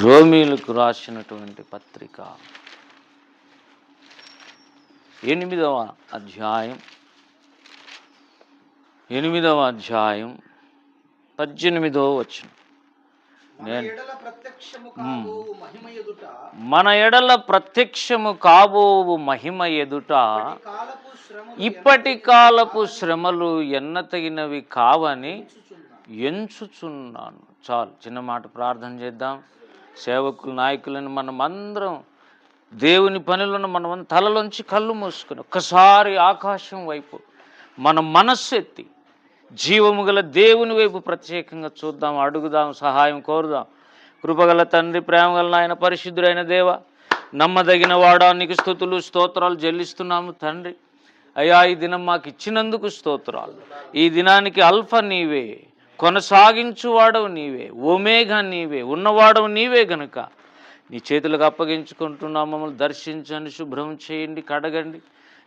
రోమీలకు రాసినటువంటి పత్రిక 8వ అధ్యాయం 18వ వచనం. మన ఎడల ప్రత్యక్షము కాబోవు మహిమ ఎదుట ఇప్పటి కాలపు శ్రమలు ఎన్నతగినవి కావని ఎంచుచున్నాను. చాలు, చిన్న మాట ప్రార్థన చేద్దాం. సేవకులు, నాయకులను మనమందరం దేవుని పనులను మనం తలలోంచి కళ్ళు మూసుకుని ఒక్కసారి ఆకాశం వైపు మన మనస్సు ఎత్తి జీవము గల దేవుని వైపు ప్రత్యేకంగా చూద్దాం, అడుగుదాం, సహాయం కోరుదాం. కృపగల తండ్రి, ప్రేమగల నాయన, పరిశుద్ధుడైన దేవ, నమ్మదగిన వాడా, నీకు స్తుతులు స్తోత్రాలు చెల్లిస్తున్నాము తండ్రి. అయ్యా, ఈ దినం మాకు ఇచ్చినందుకు స్తోత్రాలు. ఈ దినానికి అల్ఫా నీవే, కొనసాగించువాడవు నీవే, ఒమేగా నీవే, ఉన్నవాడవు నీవే గనుక నీ చేతులకు అప్పగించుకుంటున్నాము. మమ్మల్ని దర్శించండి, శుభ్రం చేయండి, కడగండి,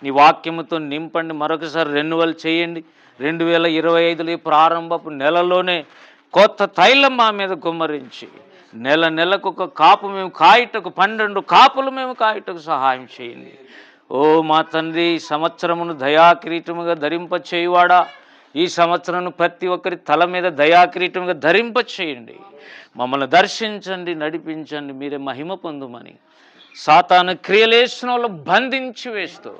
నీ వాక్యముతో నింపండి, మరొకసారి రెన్యువల్ చేయండి. 2025 ప్రారంభపు నెలలోనే కొత్త తైలం మా మీద కుమ్మరించి నెలకు ఒక కాపు మేము కాయటకు, 12 కాపులు మేము కాయటకు సహాయం చేయండి. ఓ మా తండ్రి, ఈ సంవత్సరమును దయాకిరీటముగా ధరింప చేయువాడా, ఈ సంవత్సరం ప్రతి ఒక్కరి తల మీద దయాకిరీటముగా ధరింప చేయండి. మమ్మల్ని దర్శించండి, నడిపించండి, మీరే మహిమ పొందుమని సాతాను క్రియలేషణలో బంధించి వేస్తూ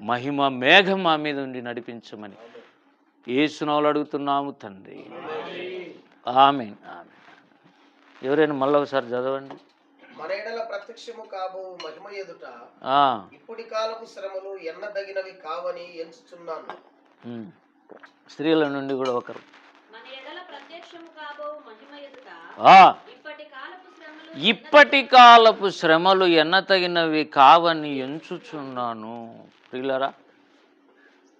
మహిమ మేఘం మా మీద ఉండి నడిపించమని యేసునామములో అడుగుతున్నాము తండ్రి, ఆమేన్. ఆమేన్. ఎవరైనా మళ్ళీ ఒకసారి చదవండి. మన ఎడల ప్రత్యక్షము కాబోవు మహిమ ఎదుట ఇప్పటి కాలపు శ్రమలు ఎన్నదగినవి కావని ఎంచుచున్నాను. స్త్రీల నుండి కూడా ఒకరు, ఇప్పటి కాలపు శ్రమలు ఎన్నతగినవి కావని ఎంచుచున్నాను. ప్రియులారా,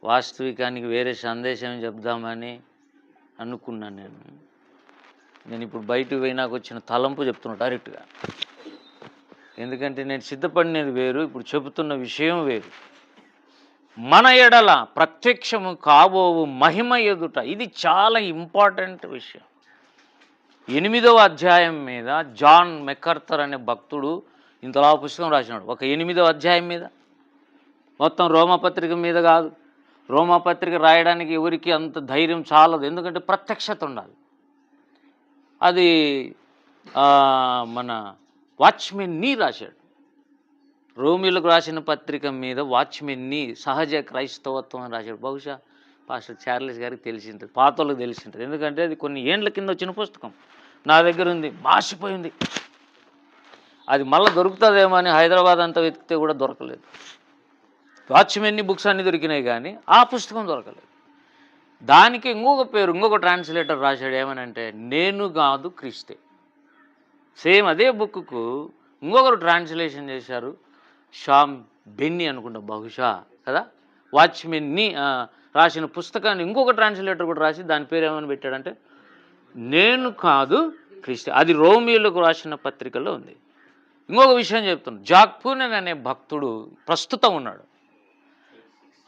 వాస్తవికానికి వేరే సందేశం చెప్దామని అనుకున్నాను. నేను ఇప్పుడు బయటకు పోయినాకు వచ్చిన తలంపు చెప్తున్నా డైరెక్ట్గా. ఎందుకంటే నేను సిద్ధపడినది వేరు, ఇప్పుడు చెబుతున్న విషయం వేరు. మన ఎడల ప్రత్యక్షము కాబోవు మహిమ ఎదుట, ఇది చాలా ఇంపార్టెంట్ విషయం. 8వ అధ్యాయం మీద జాన్ మెకర్థర్ అనే భక్తుడు ఇంతలా పుస్తకం రాసినాడు. ఒక 8వ అధ్యాయం మీద, మొత్తం రోమపత్రిక మీద కాదు. రోమపత్రిక రాయడానికి ఎవరికి అంత ధైర్యం చాలదు, ఎందుకంటే ప్రత్యక్షత ఉండాలి. అది మన వాచ్మెన్ నీ రాశాడు. రోమిలకు రాసిన పత్రిక మీద వాచ్మెన్ నీ సహజ క్రైస్తవత్వం అని రాశాడు. బహుశా పాస్టర్ చార్లెస్ గారికి తెలిసింటుంది, పాతోళ్ళకి తెలిసింటుంది. ఎందుకంటే అది కొన్ని ఏండ్ల కింద వచ్చిన పుస్తకం. నా దగ్గర ఉంది, మాసిపోయింది. అది మళ్ళీ దొరుకుతుందేమో అని హైదరాబాద్ అంతా వెతికితే కూడా దొరకలేదు. వాచ్మెన్ బుక్స్ అన్నీ దొరికినాయి కానీ ఆ పుస్తకం దొరకలేదు. దానికి ఇంకొక పేరు, ఇంకొక ట్రాన్స్లేటర్ రాశాడు. ఏమనంటే, నేను కాదు క్రీస్తే. సేమ్ అదే బుక్కు ఇంకొకరు ట్రాన్స్లేషన్ చేశారు, షామ్ బెన్నీ అనుకుంటా బహుశా కదా. వాచ్మెన్ని రాసిన పుస్తకాన్ని ఇంకొక ట్రాన్స్లేటర్ కూడా రాసి దాని పేరు ఏమని పెట్టాడంటే, నేను కాదు క్రీస్తే. అది రోమియోలకు రాసిన పత్రికలో ఉంది. ఇంకొక విషయం చెప్తున్నాను. జాక్ పూనెన్ అనే భక్తుడు ప్రస్తుతం ఉన్నాడు.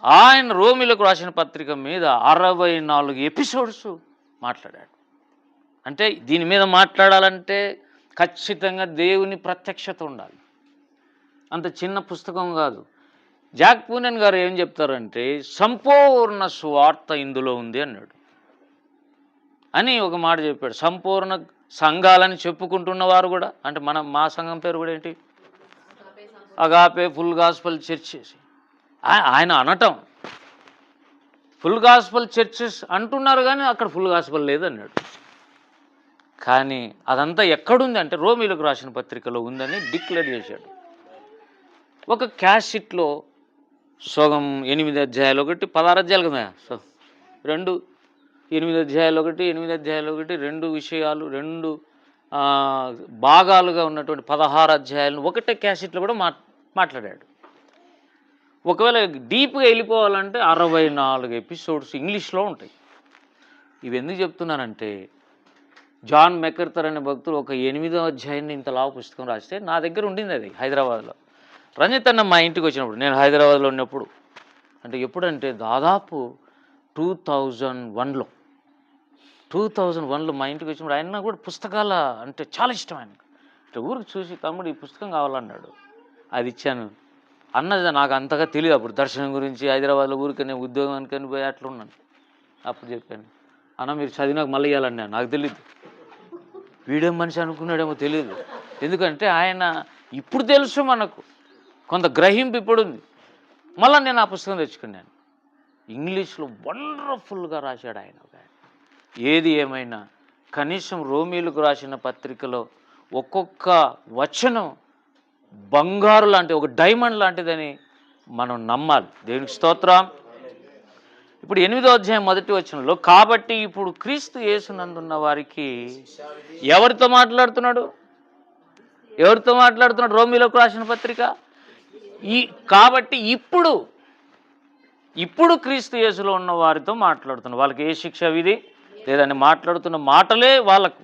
ఆయన రోమిలకు రాసిన పత్రిక మీద 64 ఎపిసోడ్స్ మాట్లాడాడు. అంటే దీని మీద మాట్లాడాలంటే ఖచ్చితంగా దేవుని ప్రత్యక్షత ఉండాలి. అంత చిన్న పుస్తకం కాదు. జాక్ పూనెన్ గారు ఏం చెప్తారంటే, సంపూర్ణ సువార్త ఇందులో ఉంది అన్నాడు అని ఒక మాట చెప్పాడు. సంపూర్ణ సంఘాలని చెప్పుకుంటున్న వారు కూడా, అంటే మా సంఘం పేరు కూడా ఏంటి, అగాపే ఫుల్ గాస్పల్ చర్చెస్. ఆయన అనటం ఫుల్ గాస్పల్ చర్చెస్ అంటున్నారు కానీ అక్కడ ఫుల్ గాస్పల్ లేదన్నాడు. కానీ అదంతా ఎక్కడుంది అంటే రోమిలకు రాసిన పత్రికలో ఉందని డిక్లేర్ చేశాడు. ఒక క్యాసెట్లో సగం 8 అధ్యాయాలు ఒకటి, 16 అధ్యాయాలు కదా, 2 8 అధ్యాయాలు ఒకటి, 8 అధ్యాయాలు ఒకటి, 2 విషయాలు 2 భాగాలుగా ఉన్నటువంటి 16 అధ్యాయాలను ఒకటే క్యాసెట్లో కూడా మాట్లాడాడు. ఒకవేళ డీప్గా వెళ్ళిపోవాలంటే 64 ఎపిసోడ్స్ ఇంగ్లీష్లో ఉంటాయి. ఇవి ఎందుకు చెప్తున్నానంటే, జాన్ మెకర్థర్ అనే భక్తుడు ఒక 8వ అధ్యాయాన్ని ఇంతలా పుస్తకం రాస్తే నా దగ్గర ఉండింది. అది హైదరాబాద్లో. రంజిత్ అన్న మా ఇంటికి వచ్చినప్పుడు, నేను హైదరాబాద్లో ఉన్నప్పుడు, అంటే ఎప్పుడంటే దాదాపు 2001లో మా ఇంటికి వచ్చినప్పుడు, ఆయన కూడా పుస్తకాల అంటే చాలా ఇష్టం. ఆయనకు ఇట్లా ఊరికి చూసి తమ్ముడు ఈ పుస్తకం కావాలన్నాడు. అది ఇచ్చాను. అన్నది నాకు అంతగా తెలియదు అప్పుడు దర్శనం గురించి. హైదరాబాద్లో ఊరికనే ఉద్యోగం అనుకని పోయి అట్లా ఉన్నాను. అప్పుడు చెప్పాను, అన్న మీరు చదివినాక మళ్ళీ ఇవ్వాలన్నా. నాకు తెలియదు, వీడేం మనిషి అనుకున్నాడేమో తెలియదు. ఎందుకంటే ఆయన ఇప్పుడు తెలుసు మనకు, కొంత గ్రహింపు ఇప్పుడు ఉంది. మళ్ళీ నేను ఆ పుస్తకం తెచ్చుకున్నాను. ఇంగ్లీష్లో వండర్ఫుల్గా రాశాడు ఆయన. ఏది ఏమైనా కనీసం రోమీలకు రాసిన పత్రికలో ఒక్కొక్క వచనం బంగారు లాంటి, ఒక డైమండ్ లాంటిదని మనం నమ్మాలి. దేవునికి స్తోత్రం. ఇప్పుడు 8వ అధ్యాయం 1వ వచనంలో, కాబట్టి ఇప్పుడు క్రీస్తు యేసునందున్న వారికి ఎవరితో మాట్లాడుతున్నాడు? రోమీలకు రాసిన పత్రిక. కాబట్టి ఇప్పుడు క్రీస్తు యేసులో ఉన్న వారితో మాట్లాడుతున్నాడు. వాళ్ళకి ఏ శిక్ష విధి లేదని మాట్లాడుతున్న మాటలే వాళ్ళకు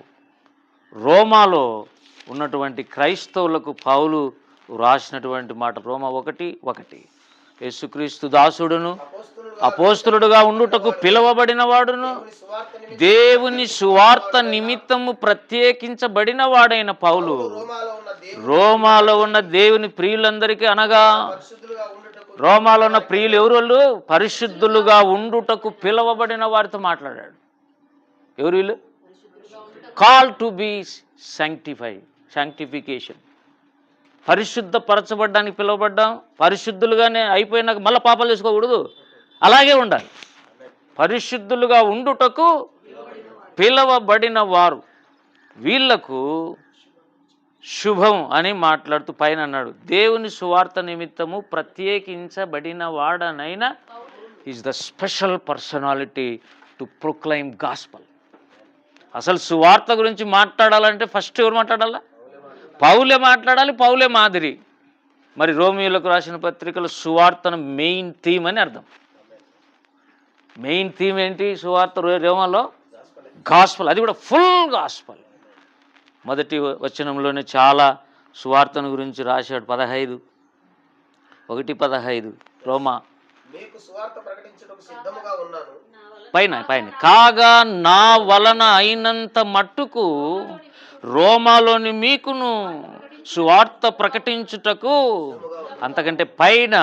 రోమాలో ఉన్నటువంటి క్రైస్తవులకు పౌలు రాసినటువంటి మాట. రోమా 1:1, యేసుక్రీస్తు దాసుడును అపోస్తలుడుగా ఉండుటకు పిలువబడిన వాడును దేవుని సువార్త నిమిత్తము ప్రత్యేకించబడిన వాడైన పౌలు రోమాలో ఉన్న దేవుని ప్రియులందరికీ, అనగా రోమాలో ఉన్న ప్రియులు ఎవరు? పరిశుద్ధులుగా ఉండుటకు పిలువబడిన వారితో మాట్లాడాడు. ఎవరు వీళ్ళు? Call to be sanctification. పరిశుద్ధపరచబడ్డానికి పిలువబడ్డాం. పరిశుద్ధులుగానే అయిపోయినాక మళ్ళీ పాపాలు చేసుకోకూడదు, అలాగే ఉండాలి. పరిశుద్ధులుగా ఉండుటకు పిలువబడిన వారు, వీళ్లకు శుభం అని మాట్లాడుతూ పైన అన్నాడు, దేవుని సువార్త నిమిత్తము ప్రత్యేకించబడిన వాడనైనా is the special personality to proclaim gospel. అసలు సువార్త గురించి మాట్లాడాలంటే ఫస్ట్ ఎవరు మాట్లాడాలా? పౌలే మాట్లాడాలి, పౌలే మాదిరి. మరి రోమీయులకు రాసిన పత్రికలు సువార్తను మెయిన్ థీమ్ అని అర్థం. మెయిన్ థీమ్ ఏంటి? సువార్త రోమాలో గాస్పల్, అది కూడా ఫుల్ గాస్పల్. 1వ వచనంలోనే చాలా సువార్తను గురించి రాశాడు. 1:15 రోమా పైన కాగా నా వలన అయినంత మట్టుకు రోమాలోని మీకును సువార్త ప్రకటించుటకు అంతకంటే పైన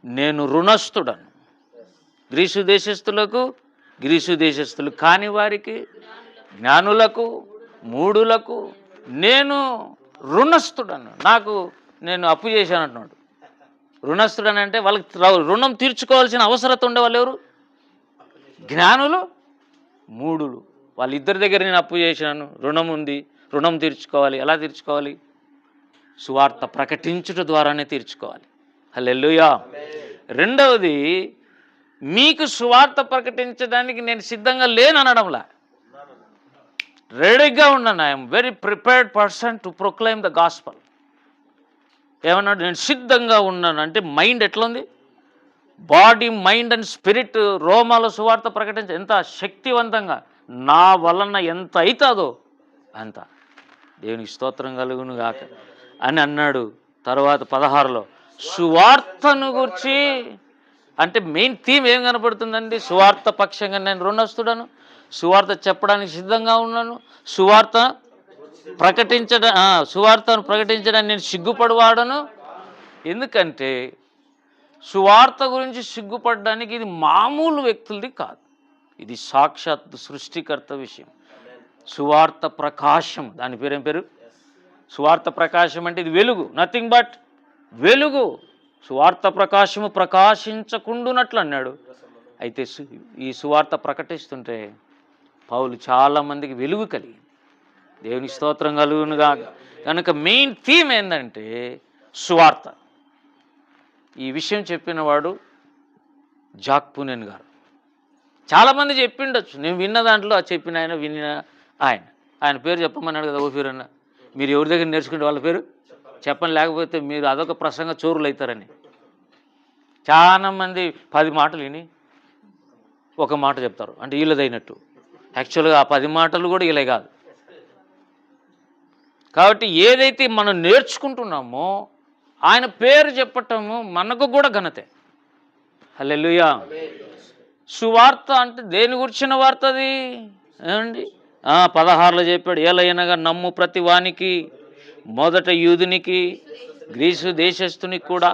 నేను రుణస్థుడను. గ్రీసు దేశస్థులకు, గ్రీసు దేశస్థులు కాని వారికి, జ్ఞానులకు, మూఢులకు నేను రుణస్థుడను. నేను అప్పు చేశాను అంటున్నాడు. రుణస్థుడని అంటే వాళ్ళకి రుణం తీర్చుకోవాల్సిన అవసరత ఉండే వాళ్ళు ఎవరు? జ్ఞానులు, మూఢులు. వాళ్ళిద్దరి దగ్గర నేను అప్పు చేశాను, రుణం ఉంది, రుణం తీర్చుకోవాలి. ఎలా తీర్చుకోవాలి? సువార్త ప్రకటించుట ద్వారానే తీర్చుకోవాలి. హల్లెలూయా. రెండవది, మీకు సువార్త ప్రకటించడానికి నేను సిద్ధంగా లేననడంలా, రెడీగా ఉన్నాను. I'm very prepared person to proclaim the gospel. ఏమన్నాడు? నేను సిద్ధంగా ఉన్నాను అంటే మైండ్ ఎట్లా ఉంది? బాడీ, మైండ్ అండ్ స్పిరిట్ రోమాలో సువార్త ప్రకటించ ఎంత శక్తివంతంగా, నా వలన ఎంత అవుతుందో అంత. దేవునికి స్తోత్రం కలుగును గాక అని అన్నాడు. తర్వాత 16లో సువార్తను గురించి అంటే మెయిన్ థీమ్ ఏం కనపడుతుందండి? సువార్త పక్షంగా నేను రుణస్థుడను, సువార్త చెప్పడానికి సిద్ధంగా ఉన్నాను, సువార్తను ప్రకటించడానికి నేను సిగ్గుపడివాడను. ఎందుకంటే సువార్త గురించి సిగ్గుపడడానికి ఇది మామూలు వ్యక్తులది కాదు, ఇది సాక్షాత్ సృష్టికర్త విషయం. సువార్త ప్రకాశం, దాని పేరేం పేరు? సువార్త ప్రకాశం అంటే ఇది వెలుగు, నథింగ్ బట్ వెలుగు. సువార్త ప్రకాశము ప్రకాశించకుండునట్లు అన్నాడు. అయితే ఈ సువార్త ప్రకటిస్తుంటే పౌలు చాలామందికి వెలుగు కలిగింది. దేవునికి స్తోత్రం కలుగునుగా. కనుక మెయిన్ థీమ్ ఏంటంటే సువార్త. ఈ విషయం చెప్పినవాడు జాక్ పూనెన్ గారు. చాలామంది చెప్పిండొచ్చు, నేను విన్న దాంట్లో చెప్పిన ఆయన పేరు చెప్పమన్నాడు కదా. ఓ పేరు అన్న, మీరు ఎవరి దగ్గర నేర్చుకుంటే వాళ్ళ పేరు చెప్పని, లేకపోతే మీరు అదొక ప్రసంగ చోరులు అవుతారని. చాలామంది 10 మాటలు విని ఒక మాట చెప్తారు, అంటే వీళ్ళదైనట్టు. యాక్చువల్గా ఆ 10 మాటలు కూడా వీళ్ళే కాదు. కాబట్టి ఏదైతే మనం నేర్చుకుంటున్నామో ఆయన పేరు చెప్పటము మనకు కూడా ఘనతే. హల్లెలూయా. సువార్త అంటే దేని గురించిన వార్త అది ఏమండి? 16లో చెప్పాడు, ఏలయనగా నమ్ము ప్రతి వానికి మొదట యూదునికి గ్రీసు దేశస్థునికి కూడా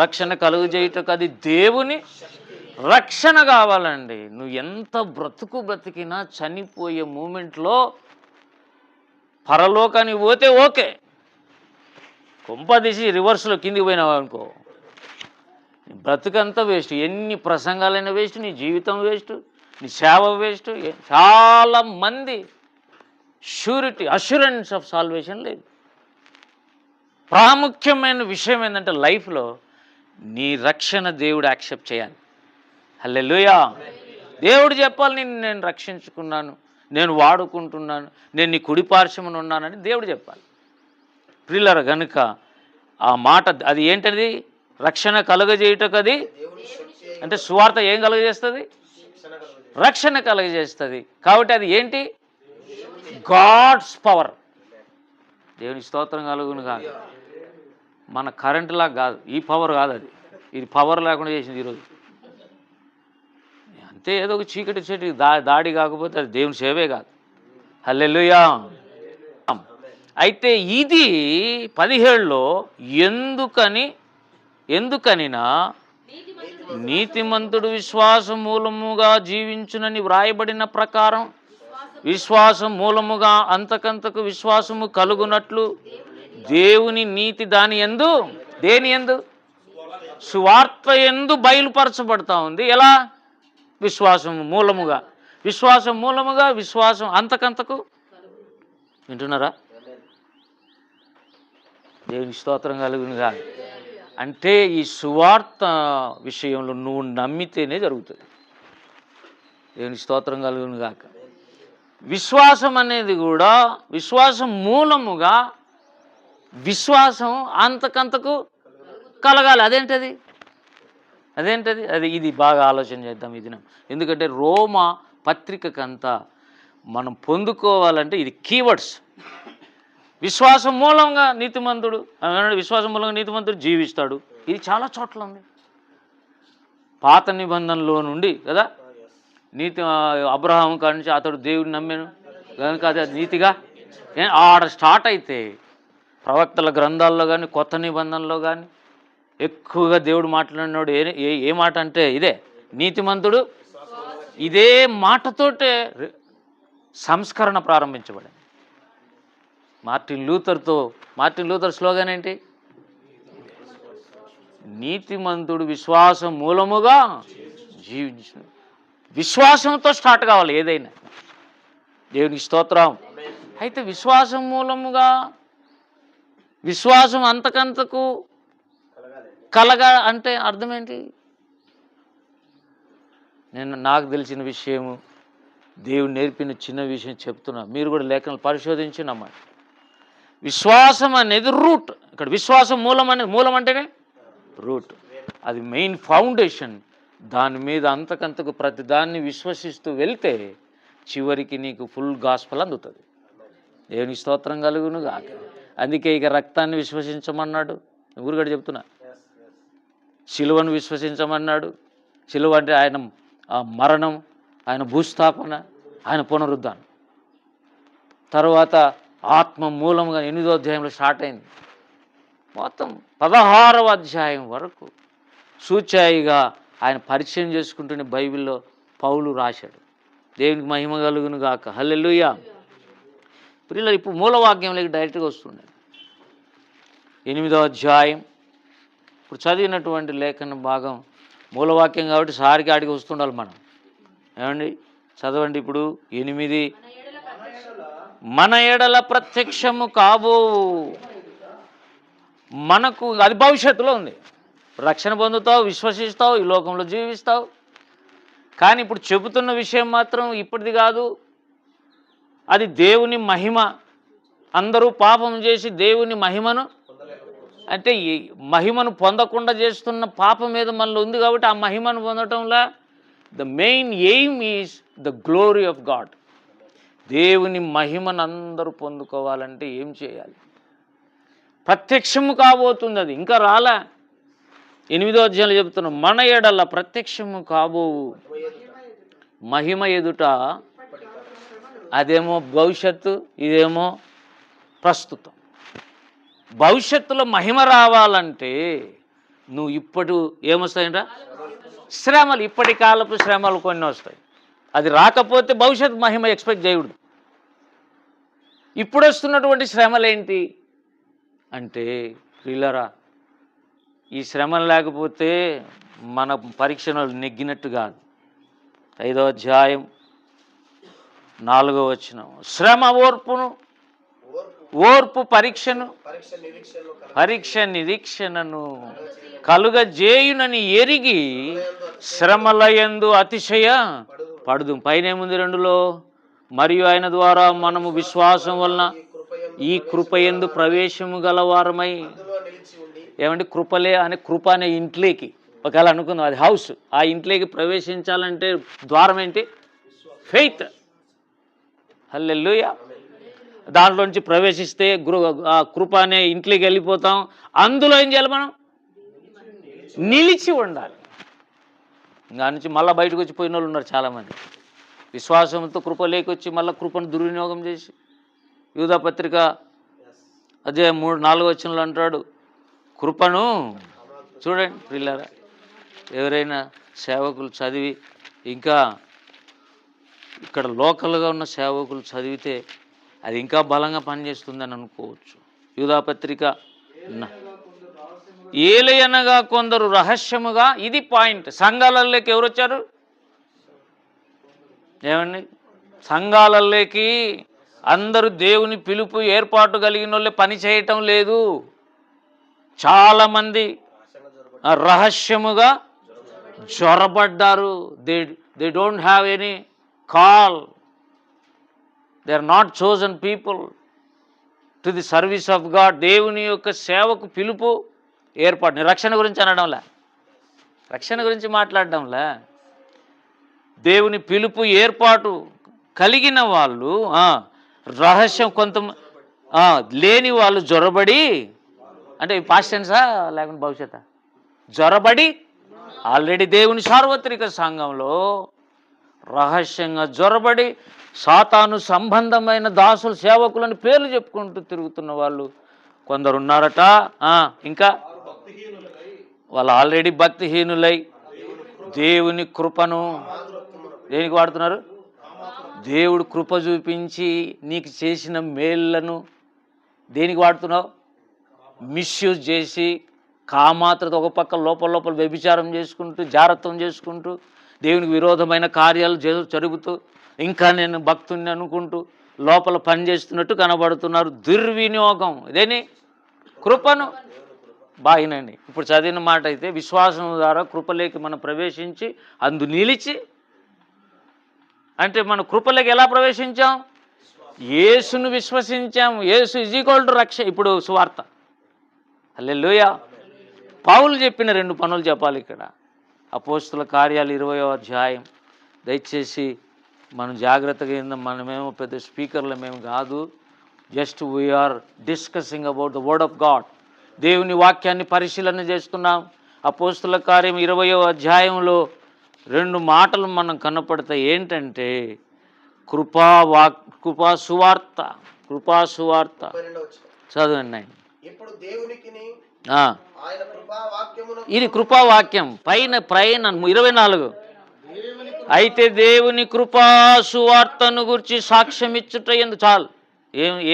రక్షణ కలుగజేయుటకు అది దేవుని రక్షణ కావాలండి. నువ్వు ఎంత బ్రతికినా చనిపోయే మూమెంట్లో పరలోకానికి పోతే ఓకే, కొంపదీసి రివర్స్లో కిందికి పోయినావు అనుకో, బ్రతుకంతా వేస్ట్. ఎన్ని ప్రసంగాలైనా వేస్ట్, నీ జీవితం వేస్ట్, నీ సేవ వేస్ట్. చాలామంది అష్యూరెన్స్ ఆఫ్ సాల్వేషన్ లేదు. ప్రాముఖ్యమైన విషయం ఏంటంటే లైఫ్లో నీ రక్షణ దేవుడు యాక్సెప్ట్ చేయాలి. హల్లెలూయా. దేవుడు చెప్పాలి, నేను రక్షించుకున్నాను, నేను వాడుకుంటున్నాను, నేను నీ కుడి పార్శ్వమున ఉన్నానని దేవుడు చెప్పాలి. ప్రియులారా, గనుక ఆ మాట అది ఏంటది? రక్షణ కలుగజేయుటకు అది అంటే సువార్త ఏం కలుగజేస్తుంది? రక్షణ కలుగజేస్తుంది. కాబట్టి అది ఏంటి? God's power. దేవుని స్తోత్రం కలుగును కాదు. మన కరెంటులా కాదు, ఈ పవర్ కాదు, అది ఇది పవర్ లేకుండా చేసింది ఈరోజు. అంతే, ఏదో ఒక చీకటి చెట్టు దాడి కాకపోతే అది దేవుని సేవే కాదు. హల్లెలూయా. అయితే ఇది 17లో ఎందుకనినా నీతిమంతుడు విశ్వాసం మూలముగా జీవించునని వ్రాయబడిన ప్రకారం విశ్వాసం మూలముగా అంతకంతకు విశ్వాసము కలుగునట్లు దేవుని నీతి దేని యందు? సువార్త యందు బయలుపరచబడతా ఉంది. ఎలా? విశ్వాసం మూలముగా విశ్వాసం అంతకంతకు. వింటున్నారా? దేవుని స్తోత్రం కలుగునుగా. అంటే ఈ సువార్త విషయంలో నువ్వు నమ్మితేనే జరుగుతుంది. దేవుని స్తోత్రం కలుగునుగాక. విశ్వాసం అనేది కూడా విశ్వాసం మూలముగా విశ్వాసం అంతకంతకు కలగాలి. అదేంటది? అది ఇది బాగా ఆలోచన చేద్దాం ఈ దినం. ఎందుకంటే రోమా పత్రికకంతా మనం పొందుకోవాలంటే ఇది కీవర్డ్స్. విశ్వాసం మూలంగా నీతిమంతుడు జీవిస్తాడు. ఇది చాలా చోట్ల ఉంది. పాత నిబంధనలో నుండి కదా, అబ్రహాం కాడి నుంచి అతడు దేవుడిని నమ్మాను కనుక అది నీతిగా ఆడ స్టార్ట్ అయితే ప్రవక్తల గ్రంథాల్లో కానీ కొత్త నిబంధనలో కానీ ఎక్కువగా దేవుడు మాట్లాడినాడు ఏ మాట అంటే ఇదే, నీతిమంతుడు. ఇదే మాటతోటే సంస్కరణ ప్రారంభించబడింది. మార్టిన్ లూథర్ స్లోగన్ ఏంటి? నీతిమంతుడు విశ్వాసం మూలముగా జీవించు. విశ్వాసంతో స్టార్ట్ కావాలి ఏదైనా. దేవునికి స్తోత్రం. అయితే విశ్వాసం మూలముగా విశ్వాసం అంతకంతకు అంటే అర్థం ఏంటి? నాకు తెలిసిన విషయము, దేవుడు నేర్పిన చిన్న విషయం చెప్తున్నా. మీరు కూడా లేఖనాలు పరిశోధించి నమ్మండి. విశ్వాసం అనేది రూట్. ఇక్కడ విశ్వాసం మూలం అంటేనే రూట్. అది మెయిన్ ఫౌండేషన్. దాని మీద అంతకంతకు ప్రతిదాన్ని విశ్వసిస్తూ వెళ్తే చివరికి నీకు ఫుల్ గాస్పల్ అందుతుంది. దేవుని స్తోత్రం కలుగును గాక. అందుకే ఇక రక్తాన్ని విశ్వసించమన్నాడు. ఊరుగడ చెప్తున్నా. శిలువను విశ్వసించమన్నాడు. శిలువ అంటే ఆయన మరణం, ఆయన భూస్థాపన, ఆయన పునరుద్ధానం. తర్వాత ఆత్మ మూలంగా 8వ అధ్యాయంలో స్టార్ట్ అయింది. మొత్తం 16వ అధ్యాయం వరకు సూచాయిగా ఆయన పరిచయం చేసుకుంటూనే బైబిల్లో పౌలు రాశాడు. దేవునికి మహిమ కలుగును గాక. హల్లెలూయా. పిల్లలు ఇప్పుడు మూలవాక్యంలోకి డైరెక్ట్గా వస్తుండే 8వ అధ్యాయం. ఇప్పుడు చదివినటువంటి లేఖన భాగం మూలవాక్యం కాబట్టి సారికి ఆడికి వస్తుండాలి మనం. ఏమండి చదవండి ఇప్పుడు 8. మన ఎడల ప్రత్యక్షము కాబో మనకు, అది భవిష్యత్తులో ఉంది. రక్షణ పొందుతావు, విశ్వసిస్తావు, ఈ లోకంలో జీవిస్తావు. కానీ ఇప్పుడు చెబుతున్న విషయం మాత్రం ఇప్పటిది కాదు. అది దేవుని మహిమ. అందరూ పాపం చేసి దేవుని మహిమను అంటే ఈ మహిమను పొందకుండా చేస్తున్న పాపం మీద మనలో ఉంది. కాబట్టి ఆ మహిమను పొందటంలో the main aim is the glory of God. దేవుని మహిమను అందరూ పొందుకోవాలంటే ఏం చేయాలి? ప్రత్యక్షము కాబోతుంది. అది ఇంకా రాలే. 8వ అధ్యాయంలో చెప్తున్నాం, మన ఎడల ప్రత్యక్షము కాబోవు మహిమ ఎదుట. అదేమో భవిష్యత్తు, ఇదేమో ప్రస్తుతం. భవిష్యత్తులో మహిమ రావాలంటే నువ్వు ఇప్పుడు ఏమొస్తాయంట? శ్రమలు. ఇప్పటి కాలపు శ్రమలు కొన్ని వస్తాయి. అది రాకపోతే భవిష్యత్ మహిమ ఎక్స్పెక్ట్ చేయకూడదు. ఇప్పుడు వస్తున్నటువంటి శ్రమలేంటి అంటే ప్రియులారా, ఈ శ్రమలు లేకపోతే మన పరీక్షను నెగ్గినట్టు కాదు. 5వ అధ్యాయం 4వ వచనం, శ్రమ ఓర్పు పరీక్ష నిరీక్షణను కలుగజేయునని ఎరిగి శ్రమలయందు అతిశయ పడుదు. పైనేముంది 2లో, మరియు ఆయన ద్వారా మనము విశ్వాసం వలన ఈ కృపయందు ప్రవేశము గలవారమై. ఏమంటే కృపలే అనే కృప అనే ఇంట్లోకి ఒకవేళ అనుకుందాం, అది హౌస్. ఆ ఇంట్లోకి ప్రవేశించాలంటే ద్వారం ఏంటి? ఫెయిత్. హల్లెలూయా. దాంట్లోంచి ప్రవేశిస్తే ఆ కృప అనే ఇంట్లోకి వెళ్ళిపోతాం. అందులో ఏం చేయాలి? మనం నిలిచి ఉండాలి. ఇంకా నుంచి మళ్ళీ బయటకు వచ్చి పోయిన వాళ్ళు ఉన్నారు చాలామంది. విశ్వాసంతో కృప లేకొచ్చి మళ్ళీ కృపను దుర్వినియోగం చేసి. యూదా పత్రిక అధ్యాయం 3-4 వచనంలో అంటాడు, కృపను చూడండి పిల్లరా, ఎవరైనా సేవకులు చదివి, ఇంకా ఇక్కడ లోకల్గా ఉన్న సేవకులు చదివితే అది ఇంకా బలంగా పనిచేస్తుందని అనుకోవచ్చు. యూదా పత్రిక ఏలయనగా కొందరు రహస్యముగా, ఇది పాయింట్. సంఘాలలోకి ఎవరు వచ్చారు? ఏమండి, సంఘాలలోకి అందరూ దేవుని పిలుపు ఏర్పాటు కలిగిన వాళ్ళే పని చేయటం లేదు. చాలామంది రహస్యముగా జ్వరబడ్డారు. They don't have any call. They are not chosen people to the service of God. దేవుని యొక్క సేవకు పిలుపు ఏర్పాటు. రక్షణ గురించి అనడంలే, రక్షణ గురించి మాట్లాడడంలే, దేవుని పిలుపు ఏర్పాటు కలిగిన వాళ్ళు రహస్యం కొంత లేని వాళ్ళు జ్వరబడి, అంటే పాస్ట్ టెన్సా లేకుంటే భవిష్యత్తు? జ్వరబడి ఆల్రెడీ దేవుని సార్వత్రిక సంఘంలో రహస్యంగా జ్వరబడి సాతాను సంబంధమైన దాసులు సేవకులని పేర్లు చెప్పుకుంటూ తిరుగుతున్న వాళ్ళు కొందరు ఉన్నారట. ఇంకా వాళ్ళు ఆల్రెడీ భక్తిహీనులై దేవుని కృపను దేనికి వాడుతున్నారు? దేవుడు కృప చూపించి నీకు చేసిన మేళ్లను దేనికి వాడుతున్నావు? మిస్యూజ్ చేసి కామాత్రత ఒక పక్క లోపల వ్యభిచారం చేసుకుంటూ, జారత్వం చేసుకుంటూ, దేవునికి విరోధమైన కార్యాలు జరుగుతూ, ఇంకా నేను భక్తుని అనుకుంటూ లోపల పనిచేస్తున్నట్టు కనబడుతున్నారు. దుర్వినియోగం. ఇదేని కృపను బాగినండి. ఇప్పుడు చదివిన మాట అయితే విశ్వాసం ద్వారా కృపలోకి మనం ప్రవేశించి అందు నిలిచి, అంటే మన కృపలోకి ఎలా ప్రవేశించాం? యేసును విశ్వసించాం. యేసు = రక్ష. ఇప్పుడు సువార్త. హల్లెలూయా. పౌలు చెప్పిన 2 పనులు చెప్పాలి ఇక్కడ. అపోస్తుల కార్యాలు 20వ అధ్యాయం. దయచేసి మనం జాగ్రత్తగా ఏందో, మనమేమో పెద్ద స్పీకర్లమేమి కాదు. Just we are discussing about the word of God. దేవుని వాక్యాన్ని పరిశీలన చేస్తున్నాం. అపోస్తుల కార్యం 20వ అధ్యాయంలో 2 మాటలు మనం కనపడతాయి. ఏంటంటే కృపా సువార్త. చదవండి. ఇది కృపావాక్యం. పైన 24. అయితే దేవుని కృపా సువార్తను గురించి సాక్ష్యం ఇచ్చుట ఎందు. చాలు.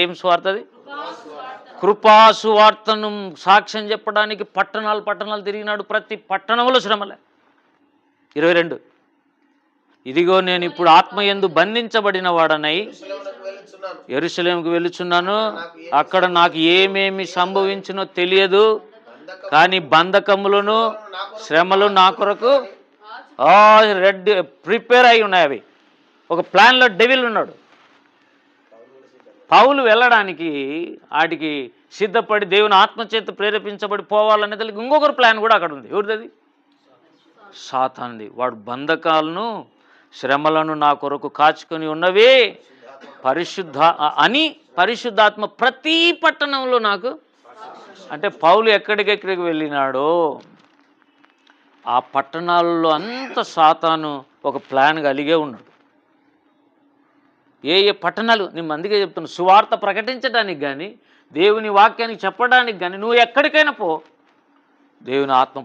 ఏం సువార్త అది? కృపా సువార్తను సాక్ష్యం చెప్పడానికి పట్టణాలు తిరిగినాడు. ప్రతి పట్టణంలో శ్రమలే. 22. ఇదిగో నేను ఇప్పుడు ఆత్మయందు బంధించబడిన వాడనై యెరూషలేముకు వెళ్ళుచున్నాను. అక్కడ నాకు ఏమేమి సంభవించినో తెలియదు, కానీ బంధకములను శ్రమలు నా కొరకు ప్రిపేర్ అయి ఉన్నాయి. అవి ఒక ప్లాన్లో డెవిల్ ఉన్నాడు. పౌలు వెళ్ళడానికి వాటికి సిద్ధపడి దేవుని ఆత్మచేత ప్రేరేపించబడి పోవాలనే దానికి ఇంకొకరు ప్లాన్ కూడా అక్కడ ఉంది. ఎవరిది? సాతానుది. వాడు బంధకాలను శ్రమలను నా కొరకు కాచుకొని ఉన్నవి పరిశుద్ధాత్మ ప్రతి పట్టణంలో నాకు. అంటే పౌలు ఎక్కడికెక్కడికి వెళ్ళినాడో ఆ పట్టణాలలో అంత సాతాను ఒక ప్లాన్ కలిగే ఉన్నాడు. ఏ పట్టణాలు నేను అందుకే చెప్తున్నా, సువార్త ప్రకటించడానికి కానీ దేవుని వాక్యానికి చెప్పడానికి కానీ నువ్వు ఎక్కడికైనా పో, దేవుని ఆత్మ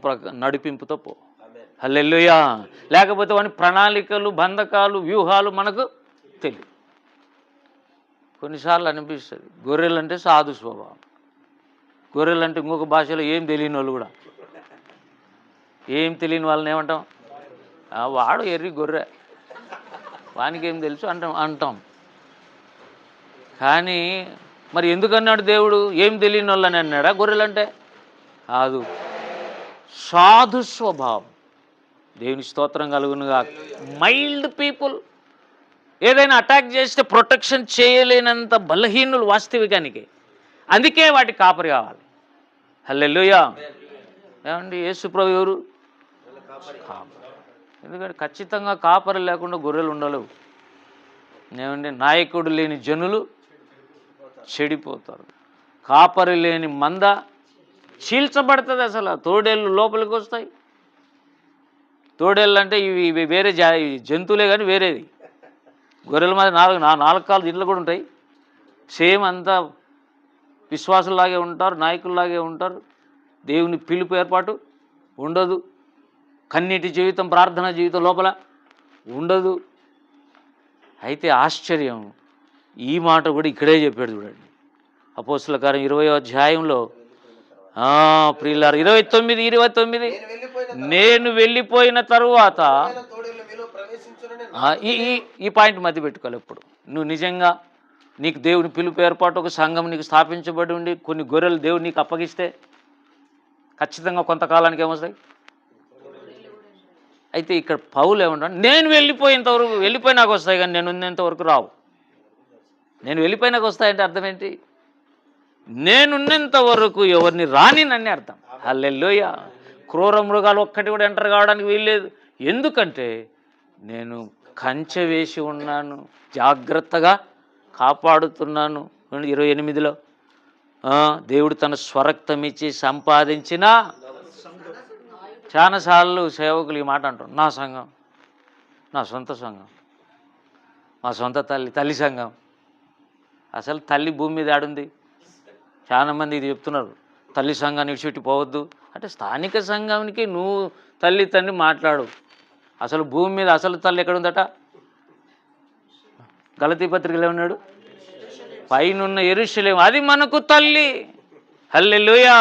నడిపింపుతో పో. హల్లెలూయా. లేకపోతే వాని ప్రణాళికలు, బంధకాలు, వ్యూహాలు మనకు తెలియదు. కొన్నిసార్లు అనిపిస్తుంది గొర్రెలంటే సాధు స్వభావం, గొర్రెలంటే ఇంకొక భాషలో ఏం తెలియని వాళ్ళు కూడా, ఏం తెలియని వాళ్ళని ఏమంటాం, వాడు ఎర్రి గొర్రె, వానికి ఏం తెలుసు అంటాం. కానీ మరి ఎందుకన్నాడు దేవుడు ఏం తెలియని వాళ్ళని అన్నాడా గొర్రెలంటే? కాదు, సాధు స్వభావం. దేవుని స్తోత్రం కలుగునుగా. Mild people. ఏదైనా అటాక్ చేస్తే ప్రొటెక్షన్ చేయలేనంత బలహీనులు వాస్తవికానికి. అందుకే వాటి కాపరి కావాలి. హల్లెలూయా. ఏమండి యేసు ప్రభు ఎవరు? కాపరి. ఎందుకంటే ఖచ్చితంగా కాపరి లేకుండా గొర్రెలు ఉండలేవు. ఏమండి నాయకుడు లేని జనులు చెడిపోతారు. కాపరి లేని మంద చీల్చబడుతుంది. అసలు తోడేళ్ళు లోపలికి వస్తాయి. తోడేళ్ళు అంటే ఇవి వేరే జంతువులే కానీ వేరేది. గొర్రెల మీద నాలుగు కాళ్ళు దీంట్లో కూడా ఉంటాయి. సేమ్ అంతా విశ్వాసులాగే ఉంటారు, నాయకుల్లాగే ఉంటారు. దేవుని పిలుపు ఏర్పాటు ఉండదు. కన్నీటి జీవితం, ప్రార్థన జీవితం లోపల ఉండదు. అయితే ఆశ్చర్యం, ఈ మాట కూడా ఇక్కడే చెప్పాడు చూడండి. అపోస్తలుల కార్యం 20వ అధ్యాయంలో ప్రియులారా 29 నేను వెళ్ళిపోయిన తరువాత ఈ పాయింట్ మధ్య పెట్టుకోవాలి. ఎప్పుడు నువ్వు నిజంగా నీకు దేవుని పిలుపు ఏర్పాటు, ఒక సంఘం నీకు స్థాపించబడి ఉండి కొన్ని గొర్రెలు దేవుడు నీకు అప్పగిస్తే ఖచ్చితంగా కొంతకాలానికి ఏమొస్తాయి. అయితే ఇక్కడ పౌలు ఏమంటాడు, నేను వెళ్ళిపోయినాక వస్తాయి కానీ నేను ఉన్నంతవరకు రావు. నేను వెళ్ళిపోయినాక వస్తాయంటే అర్థం ఏంటి? నేనున్నంత వరకు ఎవరిని రానినని అర్థం. హల్లెలూయా. క్రూర మృగాలు ఒక్కటి కూడా ఎంటర్ కావడానికి వీల్లేదు. ఎందుకంటే నేను కంచె వేసి ఉన్నాను, జాగ్రత్తగా కాపాడుతున్నాను. 28లో దేవుడు తన స్వరక్తం ఇచ్చి సంపాదించిన, చాలాసార్లు సేవకులు ఈ మాట అంటారు, నా సంఘం, నా సొంత సంఘం, మా సొంత తల్లి సంఘం. అసలు తల్లి భూమి మీద ఆడుంది. చాలామంది ఇది చెప్తున్నారు, తల్లి సంఘాన్ని విడిచిపెట్టి పోవద్దు అంటే. స్థానిక సంఘానికి నువ్వు తల్లి తండ్రి మాట్లాడు. అసలు భూమి మీద అసలు తల్లి ఎక్కడుందట? గలతీ పత్రికలో ఉన్నాడు, పైనున్న యెరూషలేము, అది మనకు తల్లి. హల్లెలూయా.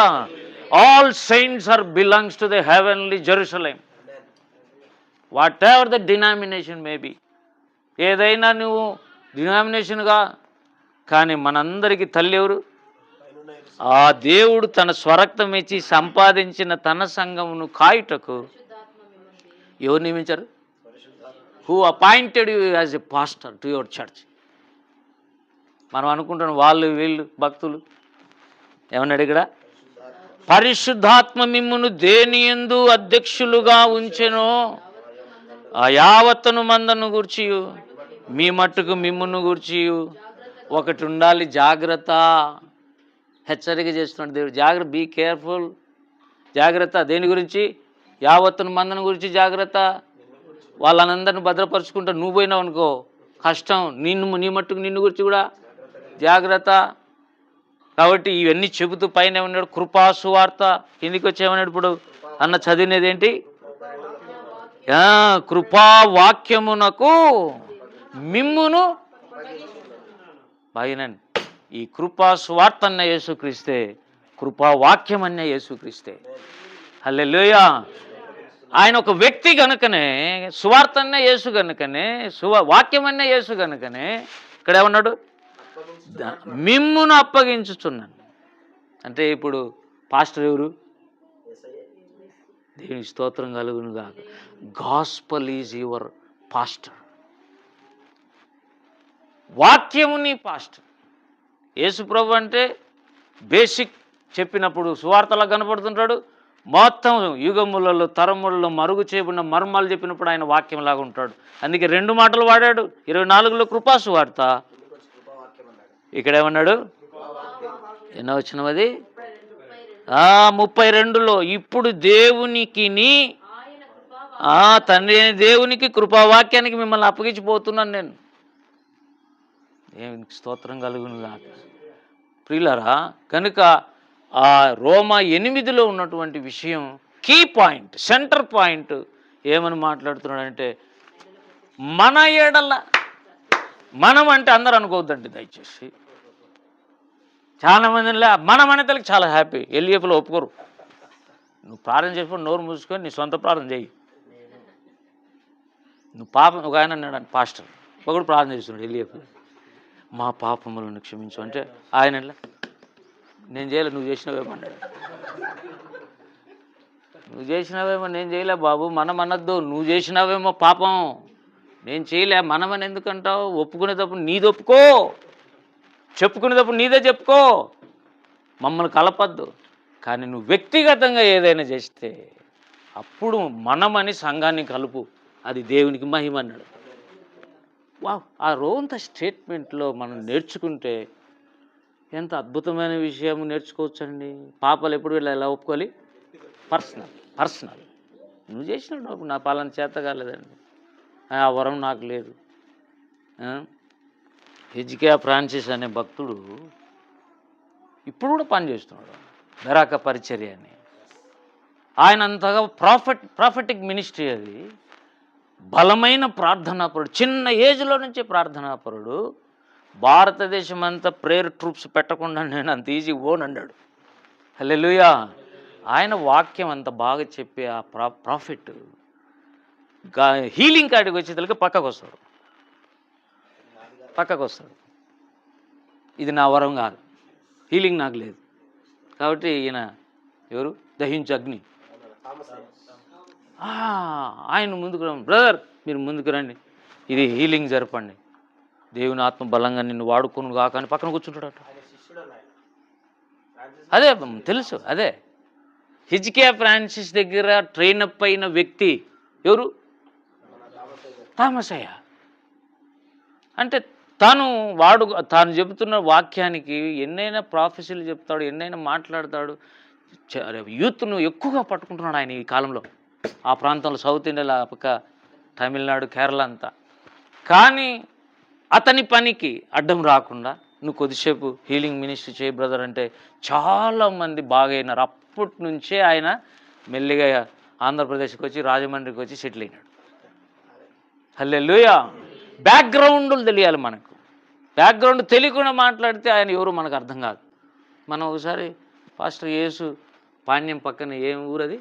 All saints are belongs to the heavenly Jerusalem. Whatever the denomination may be, ఏదైనా నువ్వు డినామినేషన్గా, కానీ మనందరికీ తల్లి ఎవరు? ఆ దేవుడు తన స్వరక్తం ఇచ్చి సంపాదించిన తన సంఘమును కాయుటకు ఎవరు నియమించారు? Who appointed you as a pastor to your church. మనం అనుకుంటున్నాం వాళ్ళు వీళ్ళు భక్తులు. ఏమన్నాడు ఇక్కడ? పరిశుద్ధాత్మ మిమ్మును దేనియందు అధ్యక్షులుగా ఉంచెనో ఆ యావత్తను మందను గూర్చి మీ మట్టుకు మిమ్మును గూర్చి ఒకటి ఉండాలి, జాగ్రత్త. హెచ్చరిక చేస్తున్నాడు దేవుడు. జాగ్రత్త, బీ కేర్ఫుల్. జాగ్రత్త. దేని గురించి? యావత్తును మందను గురించి జాగ్రత్త. వాళ్ళనందరిని భద్రపరుచుకుంటా నువ్వు పోయినావు అనుకో కష్టం. నీ మట్టుకు నిన్ను గురించి కూడా జాగ్రత్త. కాబట్టి ఇవన్నీ చెబుతూ పైన ఉన్నాడు. కృపా సువార్త కిందికి వచ్చేమన్నాడు ఇప్పుడు అన్న చదివినది ఏంటి? కృపా వాక్యమునకు మిమ్మును బాగినండి. ఈ కృపా సువార్త అన్న యేసుక్రీస్తే, కృపా వాక్యం అన్న యేసుక్రీస్తే. హల్లెలూయా. ఆయన ఒక వ్యక్తి కనుకనే, సువార్త అన్న యేసు కనుకనే, వాక్యం అన్న యేసు కనుకనే ఇక్కడ ఏమన్నాడు? మిమ్మును అప్పగించుచున్నాను. అంటే ఇప్పుడు పాస్టర్ ఎవరు? దేవుని స్తోత్రం కలుగునుగా. Gospel is your pastor. వాక్యము నీ పాస్టర్. యేసు ప్రభు అంటే బేసిక్ చెప్పినప్పుడు సువార్తలా కనపడుతుంటాడు. మొత్తం యుగములలో తరములలో మరుగు చేయబడిన మర్మాలు చెప్పినప్పుడు ఆయన వాక్యంలాగా ఉంటాడు. అందుకే 2 మాటలు వాడాడు. 24లో కృపా సువార్త, ఇక్కడ ఏమన్నాడు? ఎన్నో వచ్చిన అది 32లో ఇప్పుడు దేవునికి తండ్రి దేవునికి కృపావాక్యానికి మిమ్మల్ని అప్పగించిపోతున్నాను నేను. దేవునికి స్తోత్రం కలుగును కాక. ప్రియులారా, కనుక ఆ రోమా 8లో ఉన్నటువంటి విషయం కీ పాయింట్, సెంటర్ పాయింట్ ఏమని మాట్లాడుతున్నాడంటే, మన ఎడల, మనం అంటే అందరూ అనుకోవద్దండి దయచేసి. చాలామందిలా మనం అనేతలకి చాలా హ్యాపీ, ఎల్ఈఎఫ్లో ఒప్పుకోరు. నువ్వు ప్రార్థన చేసుకొని నోరు మూసుకొని నీ సొంత ప్రార్థన చేయి. నువ్వు పాపం, ఒక ఆయన అన్నాడు పాస్టర్ ఒకడు ప్రార్థన చేస్తున్నాడు ఎల్ఈఎఫ్లో, మా పాపములను క్షమించు అంటే ఆయన నేను చేయలే, నువ్వు చేసినవేమో అన్నాడు. నువ్వు చేసినవేమో, నేను చేయలే బాబు, మనం అనద్దు. నువ్వు చేసినవేమో పాపం, నేను చేయలే. మనమని ఎందుకంటావు? ఒప్పుకునేటప్పుడు నీది ఒప్పుకో, చెప్పుకునేటప్పుడు నీదే చెప్పుకో, మమ్మల్ని కలపద్దు. కానీ నువ్వు వ్యక్తిగతంగా ఏదైనా చేస్తే అప్పుడు మనమని సంఘాన్ని కలుపు, అది దేవునికి మహిమ అన్నాడు. వా, ఆ రోంత స్టేట్మెంట్లో మనం నేర్చుకుంటే ఎంత అద్భుతమైన విషయం నేర్చుకోవచ్చండి. పాపాలు ఎప్పుడు వీళ్ళు ఎలా ఒప్పుకోవాలి? పర్సనల్. నువ్వు చేసినాడు, నా పాలన చేత కాలేదండి, ఆ వరం నాకు లేదు. హెజ్కియా ఫ్రాన్సిస్ అనే భక్తుడు ఇప్పుడు కూడా పనిచేస్తున్నాడు, బెరాక పరిచర్య అని. ఆయన అంతగా ప్రాఫిటిక్ మినిస్ట్రీ, అది బలమైన ప్రార్థనాపరుడు, చిన్న ఏజ్లో నుంచి ప్రార్థనాపరుడు. భారతదేశం అంతా ప్రేయర్ ట్రూప్స్ పెట్టకుండా నేను అంత ఈజీ ఓనన్నాడు. హల్లెలూయా. ఆయన వాక్యం అంత బాగా చెప్పే ఆ ప్రాఫిట్ హీలింగ్ కాడికి వచ్చేసరికి పక్కకు వస్తాడు. ఇది నా వరం కాదు, హీలింగ్ నాకు లేదు. కాబట్టి ఈయన ఎవరు? దహించు అగ్ని. ఆయన ముందుకు రండి బ్రదర్, మీరు ముందుకు రండి, ఇది హీలింగ్ జరపండి, దేవుని ఆత్మ బలంగా నిన్ను వాడుకును కాక అని పక్కన కూర్చుంటాడట. అదే తెలుసు, అదే హెజ్కియా ఫ్రాన్సిస్ దగ్గర ట్రైన్ అప్ అయిన వ్యక్తి ఎవరు? థామస్ అయ్య. అంటే తాను చెబుతున్న వాక్యానికి ఎన్నైనా ప్రాఫెసీలు చెప్తాడు, ఎన్నైనా మాట్లాడతాడు. యూత్ను ఎక్కువగా పట్టుకుంటున్నాడు ఆయన ఈ కాలంలో, ఆ ప్రాంతంలో, సౌత్ ఇండియాలో, పక్క తమిళనాడు, కేరళ అంతా. కానీ అతని పనికి అడ్డం రాకుండా నువ్వు కొద్దిసేపు హీలింగ్ మినిస్ట్రీ చేయి బ్రదర్ అంటే చాలామంది బాగైనారు. అప్పటి నుంచే ఆయన మెల్లిగా ఆంధ్రప్రదేశ్కి వచ్చి, రాజమండ్రికి వచ్చి సెటిల్ అయినాడు. హల్లెలూయా. బ్యాక్గ్రౌండ్లు తెలియాలి మనకు. బ్యాక్గ్రౌండ్ తెలియకుండా మాట్లాడితే ఆయన ఎవరు మనకు అర్థం కాదు. మనం ఒకసారి పాస్టర్ యేసు పాణ్యం పక్కన ఏం ఊరది?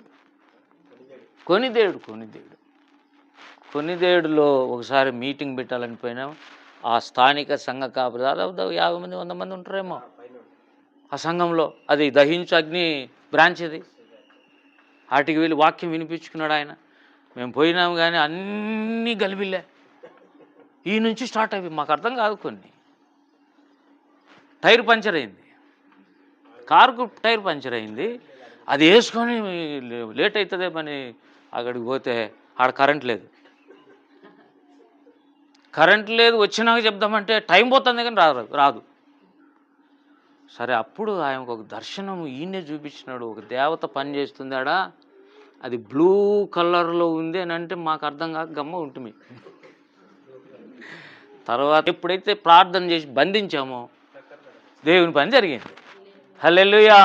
కొనిదేడులో ఒకసారి మీటింగ్ పెట్టాలని పోయినాం. ఆ స్థానిక సంఘ కాపురి దాదాపు 50 మంది 100 మంది ఉంటారేమో ఆ సంఘంలో. అది దహించు అగ్ని బ్రాంచ్, అది. వాటికి వెళ్ళి వాక్యం వినిపించుకున్నాడు ఆయన. మేము పోయినాము కానీ అన్నీ గలిబిల్లే. ఈ నుంచి స్టార్ట్ అయ్యి మాకు అర్థం కాదు. కొన్ని టైర్ పంచర్ అయింది, కారుకు టైర్ పంచర్ అయింది. అది వేసుకొని లేట్ అవుతుందేమని అక్కడికి పోతే ఆడ కరెంట్ లేదు, వచ్చినాక చెప్దామంటే టైం పోతుంది కానీ రాదు. సరే, అప్పుడు ఆయనకు ఒక దర్శనం ఈయనే చూపించినాడు. ఒక దేవత పని చేస్తుంది ఆడ, అది బ్లూ కలర్లో ఉంది అని అంటే మాకు అర్థం కాక గమ్మ ఉంటుంది. తర్వాత ఎప్పుడైతే ప్రార్థన చేసి బంధించామో దేవుని పని జరిగింది. హల్లెలూయా.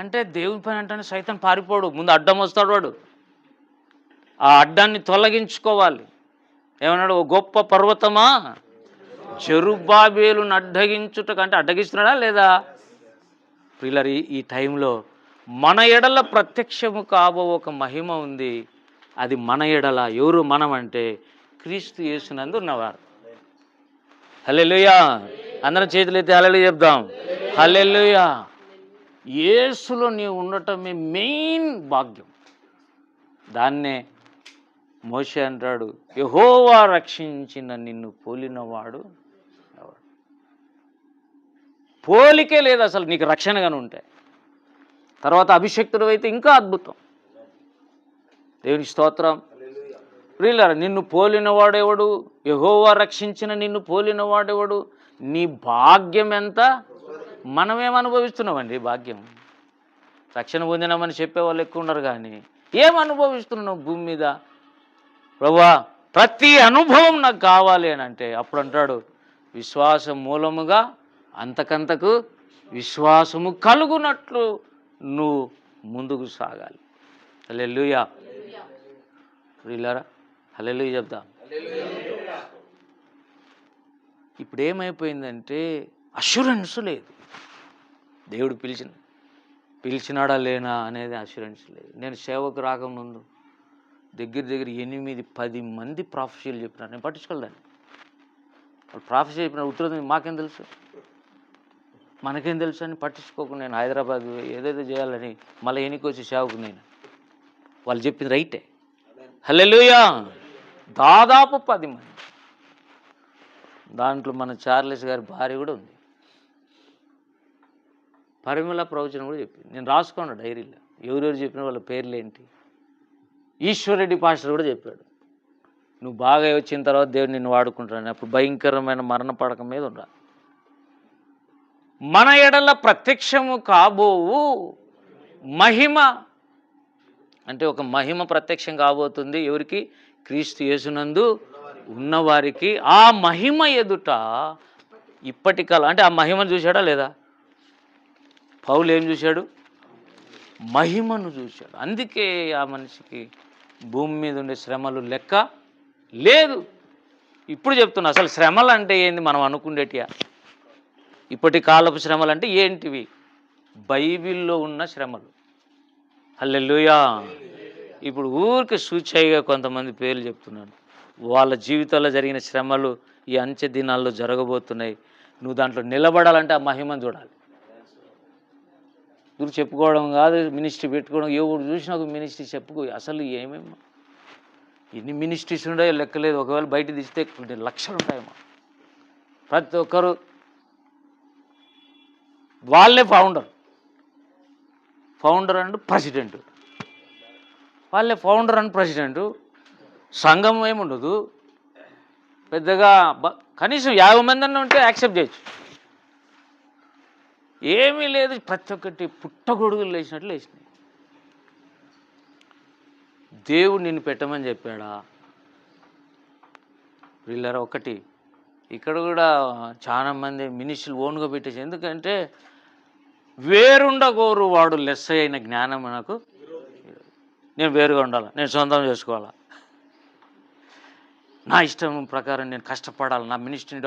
అంటే దేవుని పని అంటేనే సైతం పారిపోడు, ముందు అడ్డం వస్తాడు వాడు. ఆ అడ్డాన్ని తొలగించుకోవాలి. ఏమన్నాడు? ఓ గొప్ప పర్వతమా జెరుబ్బాబేలును అడ్డగించుట కంటే అడ్డగిస్తున్నాడా లేదా? ప్రియులారా, ఈ టైంలో మన ఎడల ప్రత్యక్షము కాబో ఒక మహిమ ఉంది. అది మన ఎడల. ఎవరు మనం అంటే క్రీస్తు యేసునందు ఉన్నవారు. హల్లెలూయా. అందరం చేతులైతే హల్లెలూయా చెప్దాం. హల్లెలూయా. యేసులో నీవు ఉండటమే మెయిన్ భాగ్యం. దాన్నే మోషే అంటాడు, యెహోవా రక్షించిన నిన్ను పోలినవాడు ఎవడు? పోలికే లేదు అసలు నీకు రక్షణగానే ఉంటే. తర్వాత అభిషక్తుడు అయితే ఇంకా అద్భుతం. దేవునికి స్తోత్రం. ప్రియులారా, నిన్ను పోలినవాడెవడు? యెహోవా రక్షించిన నిన్ను పోలినవాడెవడు? నీ భాగ్యం ఎంత? మనమేం అనుభవిస్తున్నామండి భాగ్యం? రక్షణ పొందినామని చెప్పేవాళ్ళు ఎక్కువ ఉన్నారు, కానీ ఏం అనుభవిస్తున్నావు భూమి మీద? ప్రభువా, ప్రతి అనుభవం నాకు కావాలి అని అంటే అప్పుడు అంటాడు, విశ్వాసం మూలముగా అంతకంతకు విశ్వాసము కలుగునట్లు నువ్వు ముందుకు సాగాలి. హల్లెలూయా. ప్రియులారా, హల్లెలూయా చెప్దాం. ఇప్పుడు ఏమైపోయిందంటే అష్యూరెన్స్ లేదు. దేవుడు పిలిచినాడా లేనా అనేది అష్యూరెన్స్ లేదు. నేను సేవకు రాకముందు దగ్గర 8-10 మంది ప్రాఫెసీలు చెప్పినారు. నేను పట్టించుకోలేదాన్ని. వాళ్ళు ప్రాఫెసీ చెప్పిన ఉత్తరం మాకేం తెలుసు, మనకేం తెలుసు అని పట్టించుకోకుండా నేను హైదరాబాద్ ఏదైతే చేయాలని మళ్ళీ ఎన్నిక వచ్చి సేవకు నేను వాళ్ళు చెప్పింది రైటే. హల్లెలూయా. దాదాపు 10 మంది. దాంట్లో మన చార్లెస్ గారి భార్య కూడా ఉంది. పరిమళ ప్రవచనం కూడా చెప్పింది. నేను రాసుకున్నా డైరీలో ఎవరెవరు చెప్పిన వాళ్ళ పేర్లు ఏంటి. ఈశ్వరెడ్డి పాస్టర్ కూడా చెప్పాడు, నువ్వు బాగా వచ్చిన తర్వాత దేవుడు నిన్ను వాడుకుంటాను. అప్పుడు భయంకరమైన మరణ పడక మీద ఉండాలి. మన ఎడల ప్రత్యక్షము కాబోవు మహిమ అంటే ఒక మహిమ ప్రత్యక్షం కాబోతుంది. ఎవరికి? క్రీస్తు యేసునందు ఉన్నవారికి. ఆ మహిమ ఎదుట ఇప్పటి కాలం అంటే ఆ మహిమను చూశాడా లేదా? పౌలు ఏం చూశాడు? మహిమను చూశాడు. అందుకే ఆ మనిషికి భూమి మీద ఉండే శ్రమలు లెక్క లేదు. ఇప్పుడు చెప్తున్నా, అసలు శ్రమలు అంటే ఏంది మనం అనుకునేటియా? ఇప్పటి కాలపు శ్రమలు అంటే ఏంటివి? బైబిల్లో ఉన్న శ్రమలు. హల్లెలూయా. ఇప్పుడు ఊరికి సూచయగా కొంతమంది పేర్లు చెప్తున్నాను. వాళ్ళ జీవితాల్లో జరిగిన శ్రమలు ఈ అంచె దినాల్లో జరగబోతున్నాయి. నువ్వు దాంట్లో నిలబడాలంటే ఆ మహిమను చూడాలి. నువ్వు చెప్పుకోవడం కాదు, మినిస్ట్రీ పెట్టుకోవడం. ఎవరు చూసినా ఒక మినిస్ట్రీ చెప్పుకో. అసలు ఏమేమో ఎన్ని మినిస్ట్రీస్ ఉన్నాయో లెక్కలేదు. ఒకవేళ బయట తీస్తే కొన్ని లక్షలు ఉంటాయేమో. ప్రతి ఒక్కరు వాళ్ళే ఫౌండర్ అండ్ ప్రెసిడెంట్. వాళ్ళే ఫౌండర్ అండ్ ప్రెసిడెంట్. సంఘం ఏముండదు పెద్దగా. కనీసం 50 మంది అన్న ఉంటే యాక్సెప్ట్ చేయొచ్చు. ఏమీ లేదు. ప్రతి ఒక్కటి పుట్టగొడుగులు లేచినట్లు లేచినాయి. దేవుడు నిన్ను పెట్టమని చెప్పాడా? వీళ్ళరా ఒకటి ఇక్కడ కూడా చాలామంది మినిస్ట్రీలు ఓన్గా పెట్టేసి. ఎందుకంటే వేరుండగోరు వాడు లెస్ అయిన జ్ఞానం నాకు. నేను వేరుగా ఉండాలి, నేను సొంతం చేసుకోవాలా, నా ఇష్టం ప్రకారం నేను కష్టపడాలి, నా మినిస్ట్రీని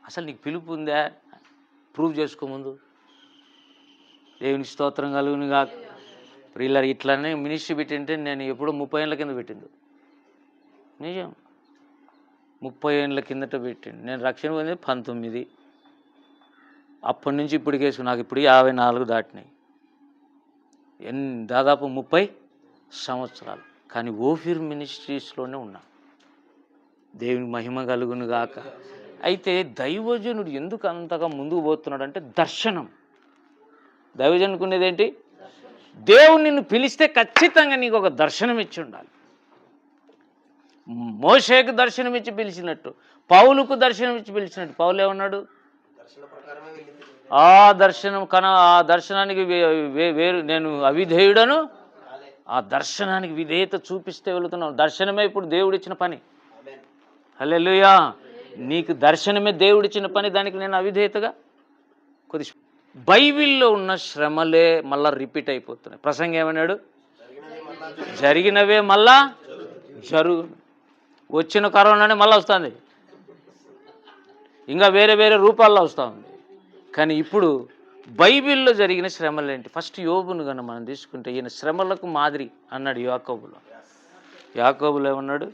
అసలు నీకు పిలుపు ఉందా? ప్రూవ్ చేసుకోముందు. దేవుని స్తోత్రం కలుగును కాక. ప్రియులారా, ఇట్లానే మినిస్ట్రీ పెట్టింటే నేను ఎప్పుడో 30 ఏళ్ళ కింద పెట్టింది. నిజం, 30 ఏళ్ళ కిందట పెట్టింది. నేను రక్షణ పొంది 19. అప్పటి నుంచి ఇప్పటికేసు నాకు ఇప్పుడు 54 దాటినాయి. దాదాపు 30 సంవత్సరాలు. కానీ ఓఫీర్ మినిస్ట్రీస్లోనే ఉన్నా. దేవుని మహిమ కలుగును గాక. అయితే దైవజనుడు ఎందుకు అంతగా ముందుకు పోతున్నాడు అంటే దర్శనం. దైవజనునికి ఉండేది ఏంటి? దేవుడు నిన్ను పిలిస్తే ఖచ్చితంగా నీకు ఒక దర్శనం ఇచ్చి ఉండాలి. మోషేకు దర్శనం ఇచ్చి పిలిచినట్టు, పౌలుకు దర్శనం ఇచ్చి పిలిచినట్టు. పౌలు ఏమన్నాడు? ఆ దర్శనానికి వేరు నేను అవిధేయుడను. ఆ దర్శనానికి విధేయత చూపిస్తే వెళుతున్నావు. దర్శనమే ఇప్పుడు దేవుడిచ్చిన పని. హల్లెలూయా. నీకు దర్శనమే దేవుడిచ్చిన పని. దానికి నేను అవిధేయతగా కొద్ది. బైబిల్లో ఉన్న శ్రమలే మళ్ళా రిపీట్ అయిపోతున్నాయి. ప్రసంగం ఏమన్నాడు? జరిగినవే మళ్ళా జరుగు. వచ్చిన కరోనానే మళ్ళీ వస్తుంది, ఇంకా వేరే వేరే రూపాల్లో వస్తూ ఉంది. కానీ ఇప్పుడు బైబిల్లో జరిగిన శ్రమలు ఏంటి? ఫస్ట్ యోబును కన్నా మనం తీసుకుంటే ఈయన శ్రమలకు మాదిరి అన్నాడు యాకోబులో. యాకోబులో ఏమన్నాడు?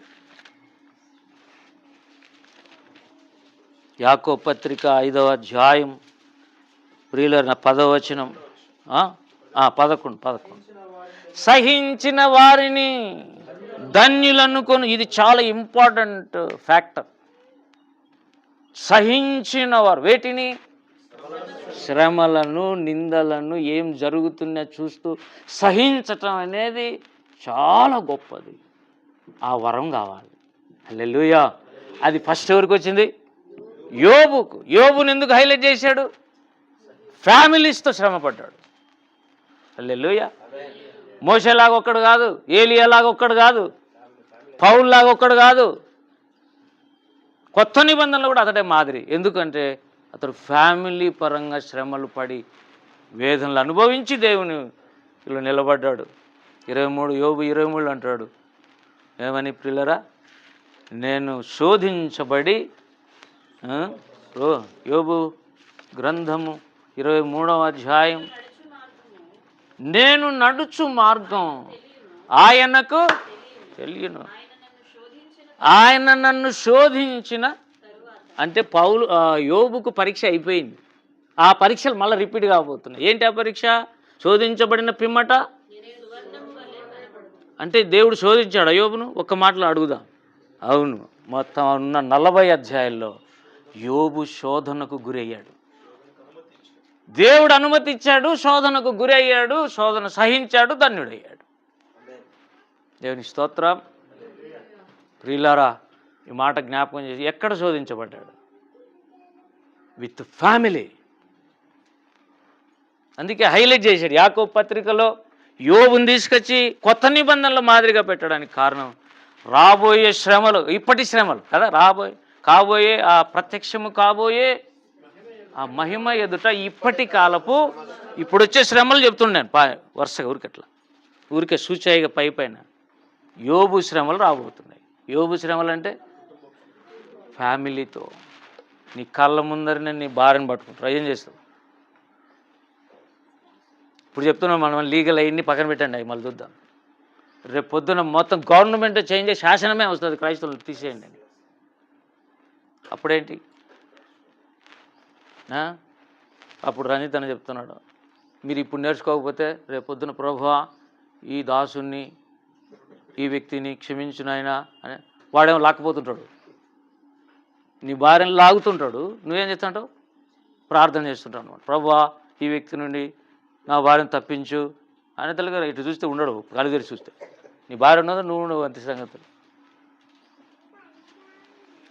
యాకోబు పత్రిక 5వ అధ్యాయం ప్రియుల 10వ వచనం 11. సహించిన వారిని ధన్యులనుకొని. ఇది చాలా ఇంపార్టెంట్ ఫ్యాక్టర్. సహించిన వారు వేటిని? శ్రమలను, నిందలను, ఏం జరుగుతున్నా చూస్తూ సహించటం అనేది చాలా గొప్పది. ఆ వరం కావాలి. హల్లెలూయా. అది ఫస్ట్ ఎవరికి వచ్చింది? యోబుకు. యోబుని ఎందుకు హైలైట్ చేశాడు? ఫ్యామిలీస్తో శ్రమపడ్డాడు. హల్లెలూయా. మోషేలాగా ఒక్కడు కాదు, ఏలియాలాగా ఒక్కడు కాదు, పౌల్లాగా ఒక్కడు కాదు. కొత్త నిబంధనలు కూడా అతడే మాదిరి. ఎందుకంటే అతడు ఫ్యామిలీ పరంగా శ్రమలు పడి వేదనలు అనుభవించి దేవుని ఇలా నిలబడ్డాడు. 23 యోబు 23 అంటాడు ఏమని, ప్రియులరా నేను శోధించబడి యోబు గ్రంథము 23వ అధ్యాయం, నేను నడుచు మార్గం ఆయనకు తెలియను, ఆయన నన్ను శోధించిన. అంటే యోబుకు పరీక్ష అయిపోయింది, ఆ పరీక్షలు మళ్ళీ రిపీట్ కాబోతున్నాయి. ఏంటి ఆ పరీక్ష? శోధించబడిన పిమ్మట అంటే దేవుడు శోధించాడు యోబును? ఒక్క మాటలో అడుగుదాం. అవును, మొత్తం ఉన్న 40 అధ్యాయాల్లో యోబు శోధనకు గురయ్యాడు. దేవుడు అనుమతి ఇచ్చాడు, శోధనకు గురయ్యాడు, శోధన సహించాడు, ధన్యుడయ్యాడు. దేవుని స్తోత్రం. ప్రియులారా ఈ మాట జ్ఞాపకం చేసి, ఎక్కడ శోధించబడ్డాడు? With family. అందుకే హైలైట్ చేశాడు యాకోబు పత్రికలో యోబుని తీసుకొచ్చి కొత్త నిబంధనల మాదిరిగా పెట్టడానికి కారణం రాబోయే శ్రమలు, ఇప్పటి శ్రమలు కదా, కాబోయే ఆ ప్రత్యక్షము కాబోయే ఆ మహిమ ఎదుట ఇప్పటి కాలపు ఇప్పుడు వచ్చే శ్రమలు చెప్తున్నాను వరుసగా ఊరికే సూచాయిగా పైన యోబు శ్రమలు రాబోతున్నాయి. యోబు శ్రమలు అంటే ఫ్యామిలీతో నీ కళ్ళ ముందరనే నీ భార్యను పట్టుకుంటారు, ఏం చేస్తావు? ఇప్పుడు చెప్తున్నాం మనం లీగల్ అయ్యి పక్కన పెట్టండి, అవి మళ్ళీ చూద్దాం. రేపు పొద్దున మొత్తం గవర్నమెంట్ చేంజ్ అయ్యే శాసనమే వస్తుంది, క్రైస్తవులు తీసేయండి అని. అప్పుడేంటి? అప్పుడు రంజిత్ అని చెప్తున్నాడు, మీరు ఇప్పుడు నేర్చుకోకపోతే రేపు పొద్దున ప్రభువా ఈ దాసుని ఈ వ్యక్తిని క్షమించునైనా అని వాడేమో లాక్కపోతుంటాడు, నీ భార్యను లాగుతుంటాడు, నువ్వేం చేస్తుంటావు? ప్రార్థన చేస్తుంటావు అన్నమాట. ప్రభువా ఈ వ్యక్తి నుండి నా భార్యను తప్పించు అని తెలుగు. ఇటు చూస్తే ఉండడు, కళ్ళు తెరిచి చూస్తే నీ భార్య ఉన్నదో నువ్వు అంతే సంగతులు.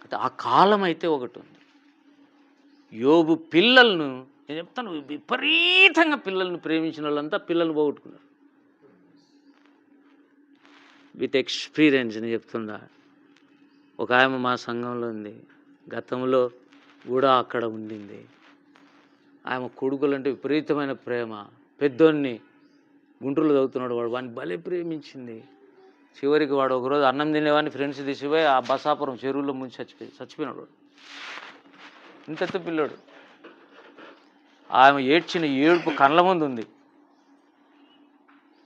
అయితే ఆ కాలం అయితే ఒకటి ఉంది. యోబు పిల్లలను, నేను చెప్తాను, విపరీతంగా పిల్లల్ని ప్రేమించిన వాళ్ళంతా పిల్లలు పోగొట్టుకున్నారు. విత్ ఎక్స్పీరియన్స్ అని చెప్తున్నా. ఒక ఆమె మా సంఘంలో ఉంది, గతంలో కూడా అక్కడ ఉండింది. ఆమె కొడుకులంటే విపరీతమైన ప్రేమ. పెద్దోన్ని గుంటూరులో చదువుతున్నాడు, వాడిని భలే ప్రేమించింది. చివరికి వాడు ఒకరోజు అన్నం తినేవాడిని ఫ్రెండ్స్ తీసిపోయి ఆ బసాపురం చెరువులో ముంచి చచ్చిపోయినాడు. వాడు ఇంత పిల్లాడు. ఆమె ఏడ్చిన ఏడుపు కళ్ళ ముందు ఉంది.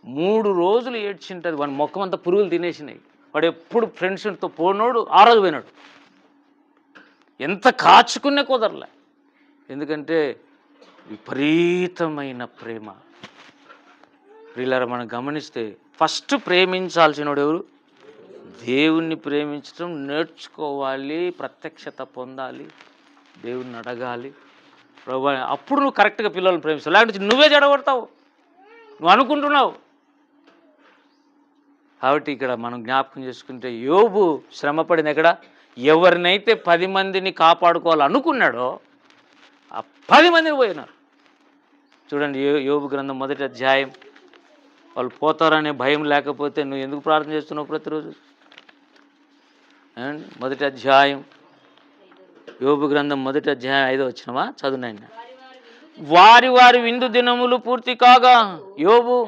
3 రోజులు ఏడ్చింటుంది. వాడి మొక్కం అంతా పురుగులు తినేసినాయి. వాడు ఎప్పుడు ఫ్రెండ్స్తో పోనోడు, ఆ రోజు పోయినాడు. ఎంత కాచుకునే కుదరలే, ఎందుకంటే విపరీతమైన ప్రేమ. ప్రియులారా మనం గమనిస్తే ఫస్ట్ ప్రేమించాల్సినోడు ఎవరు? దేవుణ్ణి ప్రేమించడం నేర్చుకోవాలి, ప్రత్యక్షత పొందాలి, దేవుణ్ణి అడగాలి. ప్రభు అప్పుడు నువ్వు కరెక్ట్గా పిల్లల్ని ప్రేమిస్తావు, లేకపోతే నువ్వే జడగొడతావు, నువ్వు అనుకుంటున్నావు. కాబట్టి ఇక్కడ మనం జ్ఞాపకం చేసుకుంటే యోబు శ్రమపడింది ఎక్కడ? ఎవరినైతే 10 మందిని కాపాడుకోవాలనుకున్నాడో ఆ 10 మందిని పోయినారు. చూడండి యోబు గ్రంథం 1వ అధ్యాయం. వాళ్ళు పోతారనే భయం లేకపోతే నువ్వు ఎందుకు ప్రార్థన చేస్తున్నావు ప్రతిరోజు? 1వ అధ్యాయం యోబు గ్రంథం 1వ అధ్యాయం 5వ వచనమా చదువునైనా. వారి వారి విందు దినములు పూర్తి కాగా యోబు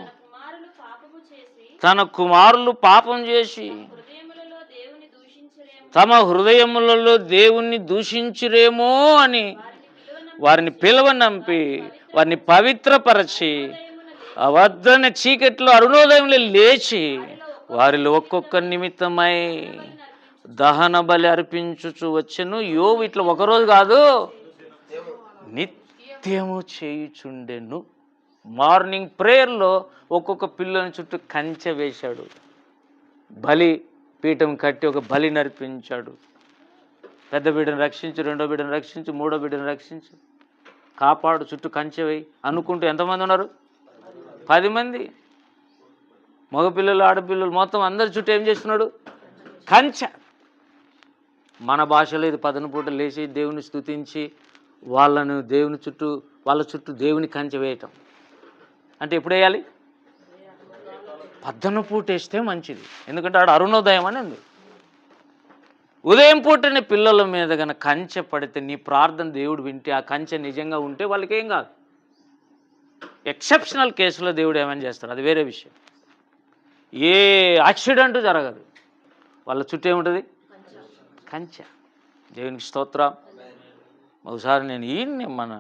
తన కుమారులు పాపం చేసి తమ హృదయములలో దేవుణ్ణి దూషించురేమో అని వారిని పిలవనంపి వారిని పవిత్రపరచి అవద్దన చీకట్లో అరుణోదయంలో లేచి వారిలో ఒక్కొక్క నిమిత్తమై దహన బలి అర్పించుచు వచ్చెను. యోబు ఇట్లా ఒకరోజు కాదు, నిత్యము చేయుచుండెను. మార్నింగ్ ప్రేయర్లో ఒక్కొక్క పిల్లని చుట్టూ కంచె వేశాడు, బలి పీఠం కట్టి ఒక బలి నర్పించాడు. పెద్ద బిడ్డను రక్షించు, రెండో బిడ్డను రక్షించు, మూడో బిడ్డను రక్షించు, కాపాడు, చుట్టూ కంచె వేయి అనుకుంటూ ఎంతమంది ఉన్నారు? 10 మంది. మగపిల్లలు ఆడపిల్లలు మొత్తం అందరి చుట్టూ ఏం చేస్తున్నాడు? కంచె. మన భాషలో ఇది పదన పూట లేచి దేవుని స్తుతించి వాళ్ళను దేవుని చుట్టూ వాళ్ళ చుట్టూ దేవుని కంచె వేయటం. అంటే ఎప్పుడు వేయాలి? పద్దన పూట వేస్తే మంచిది, ఎందుకంటే ఆడ అరుణోదయం అని ఉంది. ఉదయం పూటనే పిల్లల మీద కనుక కంచె పడితే నీ ప్రార్థన దేవుడు వింటే ఆ కంచె నిజంగా ఉంటే వాళ్ళకి ఏం కాదు. ఎక్సెప్షనల్ కేసులో దేవుడు ఏమైనా చేస్తాడు, అది వేరే విషయం. ఏ యాక్సిడెంట్ జరగదు, వాళ్ళ చుట్టూ ఏముంటుంది, కంచె. దేవునికి స్తోత్రం. ఒకసారి నేను ఈయన్ని మన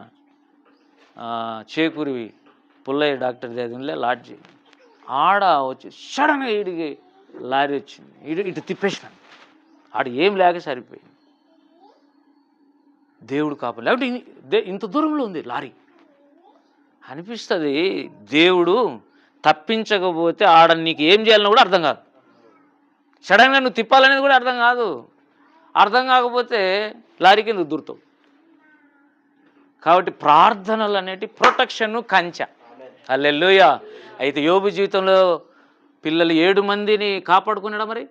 చేకూరి పుల్లయ్య డాక్టర్ చదివిలే లాడ్జి ఆడ వచ్చి సడన్గా ఈడికి లారీ వచ్చింది, ఇటు తిప్పేసినాను. ఆడ ఏం లేక సరిపోయింది. దేవుడు కాపాడు, లేకపోతే ఇంత దూరంలో ఉంది లారీ అనిపిస్తుంది. దేవుడు తప్పించకపోతే ఆడ నీకు ఏం చేయాలని కూడా అర్థం కాదు. సడన్గా నువ్వు తిప్పాలనేది కూడా అర్థం కాదు. అర్థం కాకపోతే లారీ కింద దూరుతావు. కాబట్టి ప్రార్థనలు అనేటి ప్రొటెక్షన్, కంచె. హల్లెలూయా. అయితే యోబు జీవితంలో పిల్లలు 7 మందిని కాపాడుకున్నాడు. మరి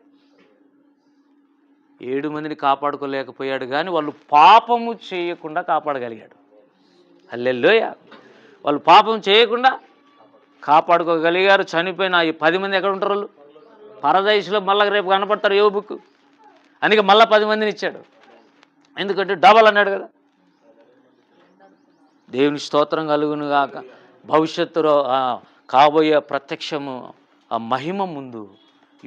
7 మందిని కాపాడుకోలేకపోయాడు, కానీ వాళ్ళు పాపము చేయకుండా కాపాడగలిగాడు. హల్లెలూయా. వాళ్ళు పాపం చేయకుండా కాపాడుకోగలిగారు. చనిపోయిన ఈ 10 మంది ఎక్కడ ఉంటారు? వాళ్ళు పరదైసులో మళ్ళీ రేపు కనపడతారు యోబుకు. అందుకే మళ్ళీ 10 మందిని ఇచ్చాడు, ఎందుకంటే డబల్ అన్నాడు కదా. దేవుని స్తోత్రం కలుగును గాక. భవిష్యత్తులో కాబోయే ప్రత్యక్షము ఆ మహిమ ముందు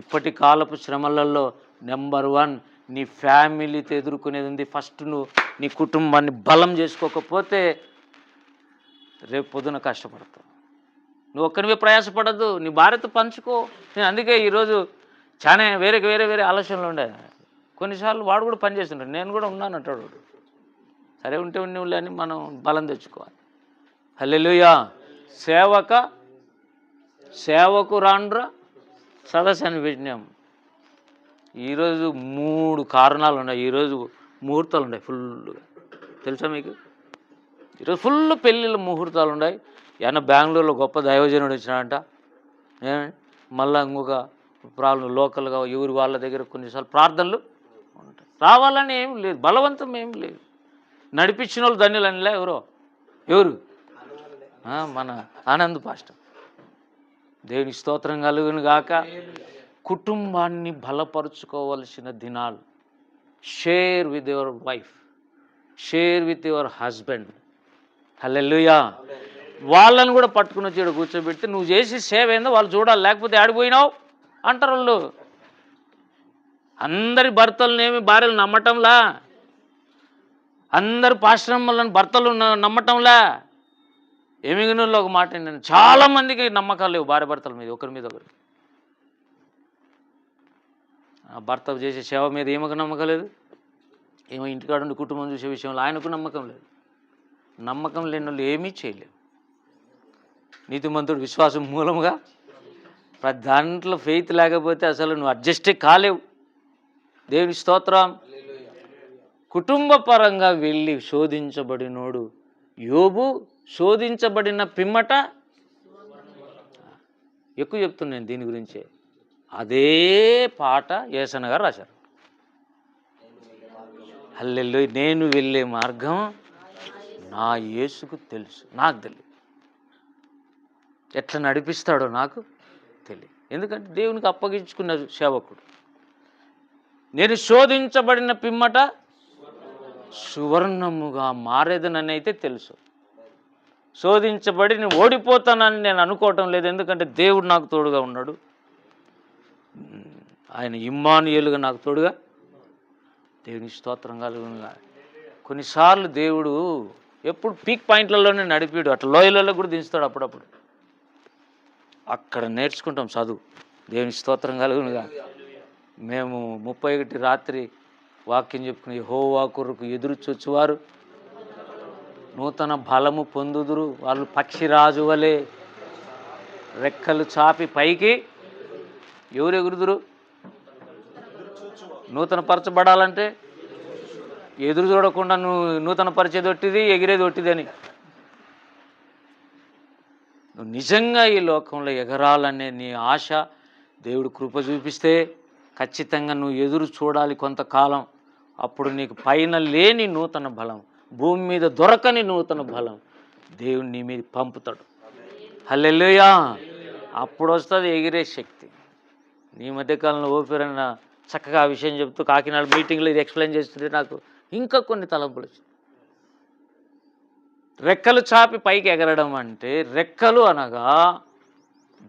ఇప్పటి కాలపు శ్రమలలో నెంబర్ 1 నీ ఫ్యామిలీతో ఎదుర్కొనేది ఉంది. ఫస్ట్ నువ్వు నీ కుటుంబాన్ని బలం చేసుకోకపోతే రేపు పొద్దున కష్టపడతావు. నువ్వు ఒక్కనివే ప్రయాసపడద్దు, నీ భార్యతో పంచుకో. నేను అందుకే ఈరోజు చాలా వేరే వేరే ఆలోచనలు ఉండే. కొన్నిసార్లు వాడు కూడా పని చేస్తుంటాడు, నేను కూడా ఉన్నాను అంటాడు. సరే ఉంటే ఉన్నవులే అని మనం బలం తెచ్చుకోవాలి. హల్లెలూయా. సేవకు రాండ్రా సదస్సు అని పెట్టినాం. ఈరోజు 3 కారణాలు ఉన్నాయి. ఈరోజు ముహూర్తాలు ఉన్నాయి ఫుల్గా, తెలుసా మీకు? ఈరోజు ఫుల్ పెళ్ళిళ్ళ ముహూర్తాలు ఉన్నాయి. ఏమన్నా బెంగళూరులో గొప్ప దైవజనుడు వచ్చినాడంట, మళ్ళీ ఇంకొక ప్రాబ్లం లోకల్గా ఎవరి వాళ్ళ దగ్గర కొన్నిసార్లు ప్రార్థనలు ఉంటాయి. రావాలని ఏం లేదు, బలవంతం ఏం లేదు. నడిపించిన వాళ్ళు ధన్యులు అనిలే. ఎవరు మన ఆనంద్ పాస్టర్. దేవుని స్తోత్రం కలుగును గాక. కుటుంబాన్ని బలపరుచుకోవలసిన దినాలు. Share with your wife, share with your husband. హల్లెలూయా. వాళ్ళని కూడా పట్టుకుని వచ్చి ఇక్కడ కూర్చోబెడితే నువ్వు చేసి సేవ ఏందో వాళ్ళు చూడాలి, లేకపోతే ఆడిపోయినావు అంటారు వాళ్ళు. అందరి భర్తలనేమి భార్యలు నమ్మటంలా, అందరు పాశ్రమాలను భర్తలు నమ్మటంలా. ఎమిగినోళ్ళు ఒక మాట ఏంటంటే చాలామందికి నమ్మకాలు లేవు భార్య భర్తల మీద, ఒకరి మీద ఒకరు. భర్త చేసే సేవ మీద ఏమకు నమ్మకం లేదు, ఏమో ఇంటికాడ ఉండి కుటుంబం చూసే విషయంలో ఆయనకు నమ్మకం లేదు. నమ్మకం లేని వాళ్ళు ఏమీ చేయలేవు. నీతిమంతుడు విశ్వాసం మూలముగా ప్రతి దాంట్లో ఫెయిత్ లేకపోతే అసలు నువ్వు అడ్జస్టే కాలేవు. దేవుని స్తోత్రం. కుటుంబ పరంగా వెళ్ళి శోధించబడినోడు యోబు. శోధించబడిన పిమ్మట ఎక్కువ చెప్తున్నాను దీని గురించే. అదే పాట యేసన్న గారు రాశారు. హల్లెలూయా. నేను వెళ్ళే మార్గం నా యేసుకు తెలుసు, నాకు తెలియదు. ఎట్లా నడిపిస్తాడో నాకు తెలియదు. ఎందుకంటే దేవునికి అప్పగించుకున్న సేవకుడు. నేను శోధించబడిన పిమ్మట సువర్ణముగా మారేదనని అయితే తెలుసు. శోధించబడి నేను ఓడిపోతానని నేను అనుకోవటం లేదు, ఎందుకంటే దేవుడు నాకు తోడుగా ఉన్నాడు. ఆయన ఇమ్మానుయేలుగా నాకు తోడుగా. దేవుని స్తోత్రం కలుగునుగా. కొన్నిసార్లు దేవుడు ఎప్పుడు పీక్ పాయింట్లలోనే నడిపాడు, అట్లా లోయలలో కూడా దించుతాడు అప్పుడప్పుడు. అక్కడ నేర్చుకుంటాం చదువు. దేవుని స్తోత్రం కలుగునుగా. మేము 31 రాత్రి వాక్యం చెప్పుకుని యెహోవా కొరకు ఎదురు చూచువారు నూతన బలము పొందుదురు. వాళ్ళు పక్షిరాజు వలె రెక్కలు చాపి పైకి ఎవరు ఎగురుదురు? నూతన పరచబడాలంటే ఎదురు చూడకుండా నువ్వు నూతన పరిచేది ఒట్టిది, ఎగిరేది ఒట్టిదని. నువ్వు నిజంగా ఈ లోకంలో ఎగరాలనే నీ ఆశ దేవుడు కృప చూపిస్తే ఖచ్చితంగా నువ్వు ఎదురు చూడాలి కొంతకాలం. అప్పుడు నీకు పైన లేని నూతన బలం, భూమి మీద దొరకని నూతన బలం దేవుడు నీ మీద పంపుతాడు. హల్లెలూయా. అప్పుడు వస్తుంది ఎగిరే శక్తి. నీ మధ్యకాలంలో ఓపెరన్న చక్కగా ఆ విషయం చెప్తూ కాకినాడ మీటింగ్లో ఇది ఎక్స్ప్లెయిన్ చేస్తుంటే నాకు ఇంకా కొన్ని తలంపులు వచ్చాయి. రెక్కలు చాపి పైకి ఎగరడం అంటే రెక్కలు అనగా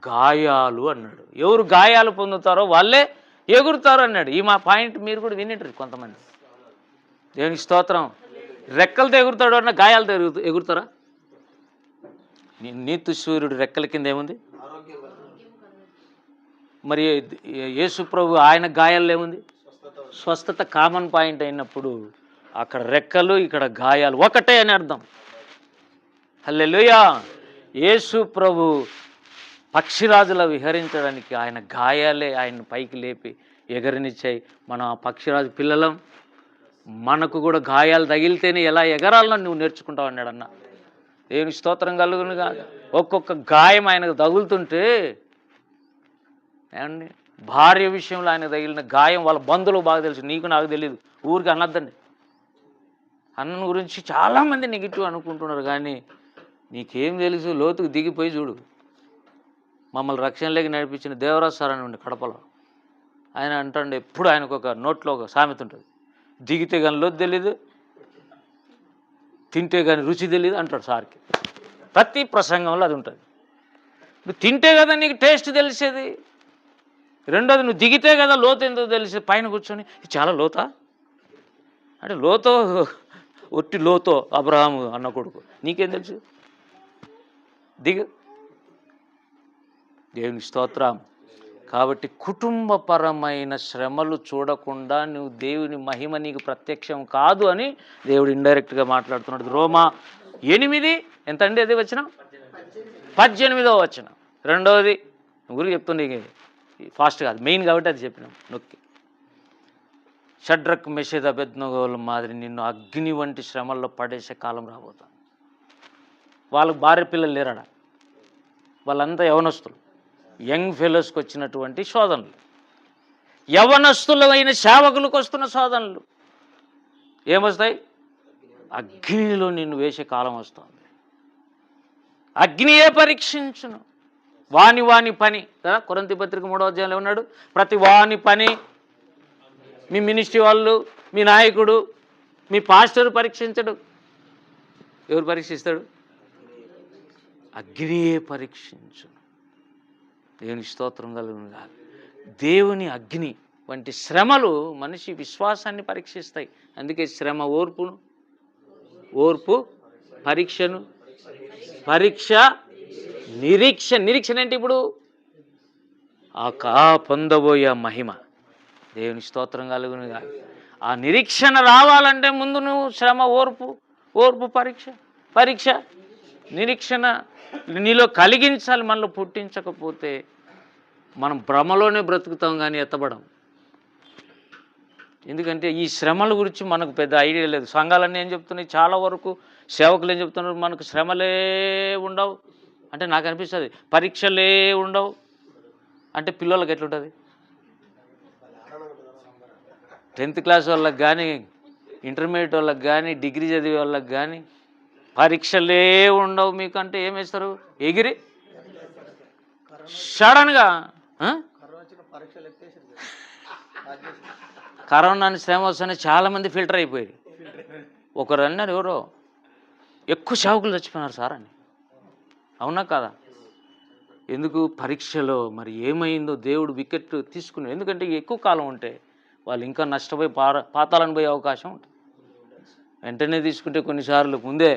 గాయాలు అన్నాడు. ఎవరు గాయాలు పొందుతారో వాళ్ళే ఎగురుతారు అన్నాడు. ఈ మా పాయింట్ మీరు కూడా వినింటారు కొంతమంది. దేవునికి స్తోత్రం. రెక్కలతో ఎగురుతాడు అన్న గాయాలతో ఎగురుతారా? నీతి సూర్యుడు రెక్కల కింద ఏముంది? మరి యేసు ప్రభు ఆయన గాయాల్లో ఏముంది? స్వస్థత. కామన్ పాయింట్ అయినప్పుడు అక్కడ రెక్కలు ఇక్కడ గాయాలు ఒకటే అని అర్థం. హల్లెలూయా. యేసు ప్రభు పక్షిరాజులా విహరించడానికి ఆయన గాయాలే ఆయన పైకి లేపి ఎగరనిచ్చాయి. మనం ఆ పక్షిరాజు పిల్లలం. మనకు కూడా గాయాలు తగిలితేనే ఎలా ఎగరాలని నువ్వు నేర్చుకుంటావు అన్నాడు అన్న. దేవునికి స్తోత్రం కలుగును కాదు. ఒక్కొక్క గాయం ఆయనకు తగులుతుంటే ఏమండి, భార్య విషయంలో ఆయన తగిలిన గాయం వాళ్ళ బంధువులకు బాగా తెలుసు, నీకు నాకు తెలియదు. ఊరికి అనొద్దండి. అన్న గురించి చాలామంది నెగిటివ్ అనుకుంటున్నారు, కానీ నీకేం తెలుసు? లోతుకు దిగిపోయి చూడు. మమ్మల్ని రక్షణలోకి నడిపించిన దేవరాజు సార్ అని ఉండే కడపలో. ఆయన అంటాడు ఎప్పుడు, ఆయనకు ఒక నోట్లో ఒక సామెత ఉంటుంది, దిగితే కానీ లోతు తెలీదు, తింటే కానీ రుచి తెలియదు అంటాడు సార్కి. ప్రతి ప్రసంగంలో అది ఉంటుంది. నువ్వు తింటే కదా నీకు టేస్ట్ తెలిసేది. రెండోది, నువ్వు దిగితే కదా లోతు ఎంతో తెలిసేది. పైన కూర్చొని చాలా లోతా అంటే లోతో ఒట్టి లోతో అబ్రహాము అన్న కొడుకు, నీకేం తెలుసు? దిగు. దేవునికి స్తోత్రం. కాబట్టి కుటుంబపరమైన శ్రమలు చూడకుండా నువ్వు దేవుని మహిమ నీకు ప్రత్యక్షం కాదు అని దేవుడు ఇండైరెక్ట్గా మాట్లాడుతున్నాడు. రోమా 8 ఎంత అండి అది వచనం? 18వ వచనం. రెండవది ఊరికి చెప్తుంది, ఫాస్ట్ కాదు, మెయిన్ కాబట్టి అది చెప్పినాం నొక్కి. షడ్రక్ మెషేద్ అబేద్నెగోల మాదిరి నిన్ను అగ్ని వంటి శ్రమల్లో పడేసే కాలం రాబోతుంది. వాళ్ళకు భార్య పిల్లలు లేరడా, వాళ్ళంతా యవనస్తులు, యంగ్ ఫెలోస్కి వచ్చినటువంటి శోధనలు, యవనస్తులైన సేవకులకు వస్తున్న శోధనలు ఏమొస్తాయి? అగ్నిలో నిన్ను వేసే కాలం వస్తుంది. అగ్నియే పరీక్షించును వాని పని కదా. కొరింథీ పత్రిక 3వ అధ్యాయంలో ఉన్నాడు, ప్రతి వాని పని మీ మినిస్ట్రీ వాళ్ళు, మీ నాయకుడు, మీ పాస్టర్ పరీక్షించడు. ఎవరు పరీక్షిస్తాడు? అగ్నియే పరీక్షించును. దేవుని స్తోత్రం కలుగును కాదు. దేవుని అగ్ని వంటి శ్రమలు మనిషి విశ్వాసాన్ని పరీక్షిస్తాయి. అందుకే శ్రమ ఓర్పును, ఓర్పు పరీక్షను, పరీక్ష నిరీక్షణ ఏంటి? ఇప్పుడు ఆ పొందబోయే మహిమ. దేవుని స్తోత్రం కలుగును కాదు. ఆ నిరీక్షణ రావాలంటే ముందు నువ్వు శ్రమ, ఓర్పు పరీక్ష నిరీక్షణ నీలో కలిగించాలి. మనలో పుట్టించకపోతే మనం భ్రమలోనే బ్రతుకుతాం, కానీ ఎత్తబడం. ఎందుకంటే ఈ శ్రమల గురించి మనకు పెద్ద ఐడియా లేదు. సంఘాలన్నీ ఏం చెప్తున్నాయి, చాలా వరకు సేవకులు ఏం చెప్తున్నారు, మనకు శ్రమలే ఉండవు అంటే నాకు అనిపిస్తుంది, పరీక్షలే ఉండవు అంటే పిల్లలకి ఎట్లుంటుంది? 10th క్లాస్ వాళ్ళకి కానీ, ఇంటర్మీడియట్ వాళ్ళకి కానీ, డిగ్రీ చదివే వాళ్ళకి కానీ పరీక్షలే ఉండవు మీకు అంటే ఏం వేస్తారు? ఎగిరి సడన్గా కరోనా శ్రమ వస్తేనే చాలామంది ఫిల్టర్ అయిపోయారు. ఒకరు అన్నారు, ఎవరో ఎక్కువ సేవకులు చచ్చిపోయినారు సార్ అని. అవునా కదా? ఎందుకు? పరీక్షలో మరి ఏమైందో దేవుడు వికెట్ తీసుకుని. ఎందుకంటే ఎక్కువ కాలం ఉంటే వాళ్ళు ఇంకా నష్టపోయి పాతాలను పోయే అవకాశం ఉంటుంది. వెంటనే తీసుకుంటే కొన్నిసార్లు ముందే